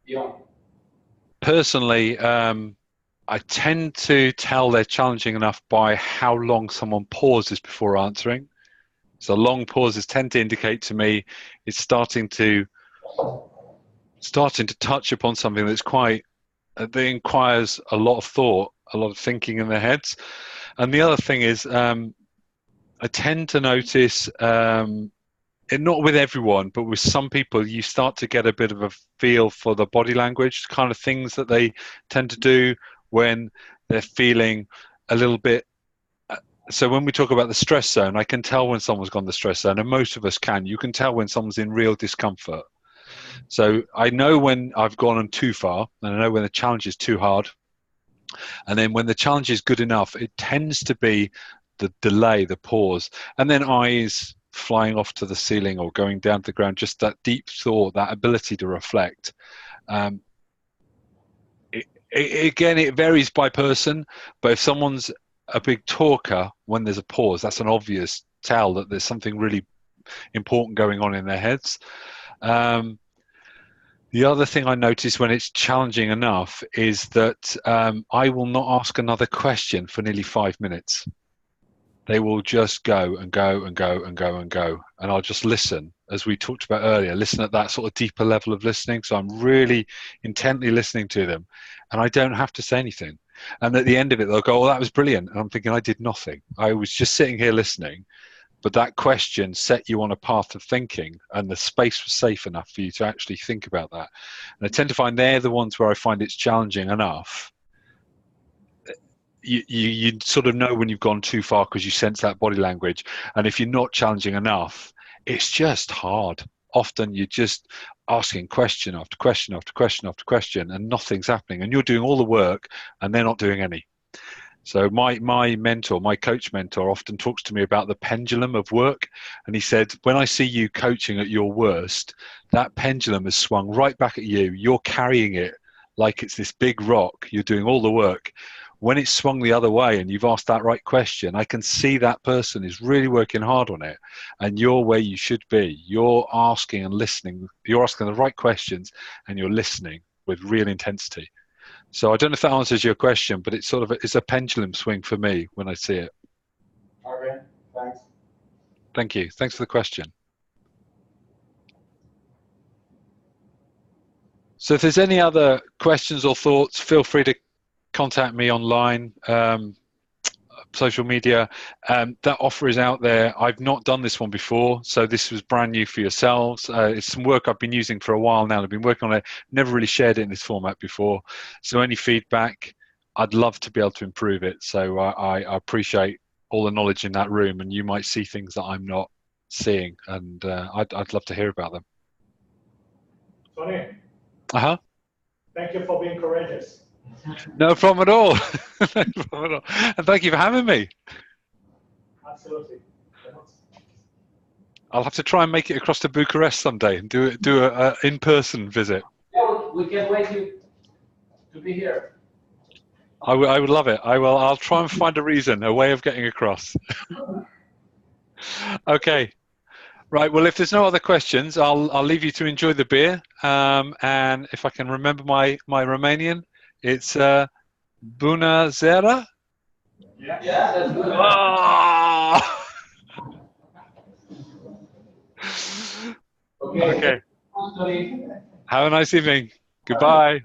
beyond. Personally, I tend to tell they're challenging enough by how long someone pauses before answering. So long pauses tend to indicate to me it's starting to touch upon something that's quite that requires a lot of thought, a lot of thinking in their heads. And the other thing is, I tend to notice, not with everyone, but with some people, you start to get a bit of a feel for the body language, kind of things that they tend to do when they're feeling a little bit. So when we talk about the stress zone, I can tell when someone's gone the stress zone, and most of us can. You can tell when someone's in real discomfort. So I know when I've gone on too far, and I know when the challenge is too hard. And then when the challenge is good enough, it tends to be the delay, the pause, and then eyes flying off to the ceiling or going down to the ground, just that deep thought, that ability to reflect. Again, it varies by person, but if someone's a big talker, when there's a pause, that's an obvious tell that there's something really important going on in their heads. The other thing I notice when it's challenging enough is that I will not ask another question for nearly 5 minutes. They will just go and go and go and go and go. And I'll just listen, as we talked about earlier, listen at that sort of deeper level of listening. So I'm really intently listening to them. And I don't have to say anything. And at the end of it, they'll go, oh, that was brilliant. And I'm thinking, I did nothing. I was just sitting here listening. But that question set you on a path of thinking, and the space was safe enough for you to actually think about that. And I tend to find they're the ones where I find it's challenging enough. You sort of know when you've gone too far because you sense that body language. And if you're not challenging enough, it's just hard. Often you're just asking question after question after question after question, and nothing's happening. And you're doing all the work, and they're not doing any. So my mentor, my coach mentor, often talks to me about the pendulum of work. And he said, when I see you coaching at your worst, that pendulum has swung right back at you. You're carrying it like it's this big rock. You're doing all the work. When it's swung the other way and you've asked that right question, I can see that person is really working hard on it, and you're where you should be. You're asking and listening. You're asking the right questions, and you're listening with real intensity. So I don't know if that answers your question, but it's sort of it's a pendulum swing for me when I see it. Okay, thanks. Thank you. Thanks for the question. So if there's any other questions or thoughts, feel free to contact me online. social media. That offer is out there. I've not done this one before, so this was brand new for yourselves. It's some work I've been using for a while now. I've been working on it, never really shared it in this format before. So any feedback, I'd love to be able to improve it. So I appreciate all the knowledge in that room, and you might see things that I'm not seeing, and I'd love to hear about them. Tony, thank you for being courageous. No problem at all. No problem at all. And thank you for having me. Absolutely. I'll have to try and make it across to Bucharest someday and do a in-person visit. Yeah, we can't wait to be here. I would love it. I'll try and find a reason, a way of getting across. Okay. Right. Well, if there's no other questions, I'll leave you to enjoy the beer. And if I can remember my Romanian, it's Bună seara. Yeah, that's good. Oh! Okay. Have a nice evening. Goodbye.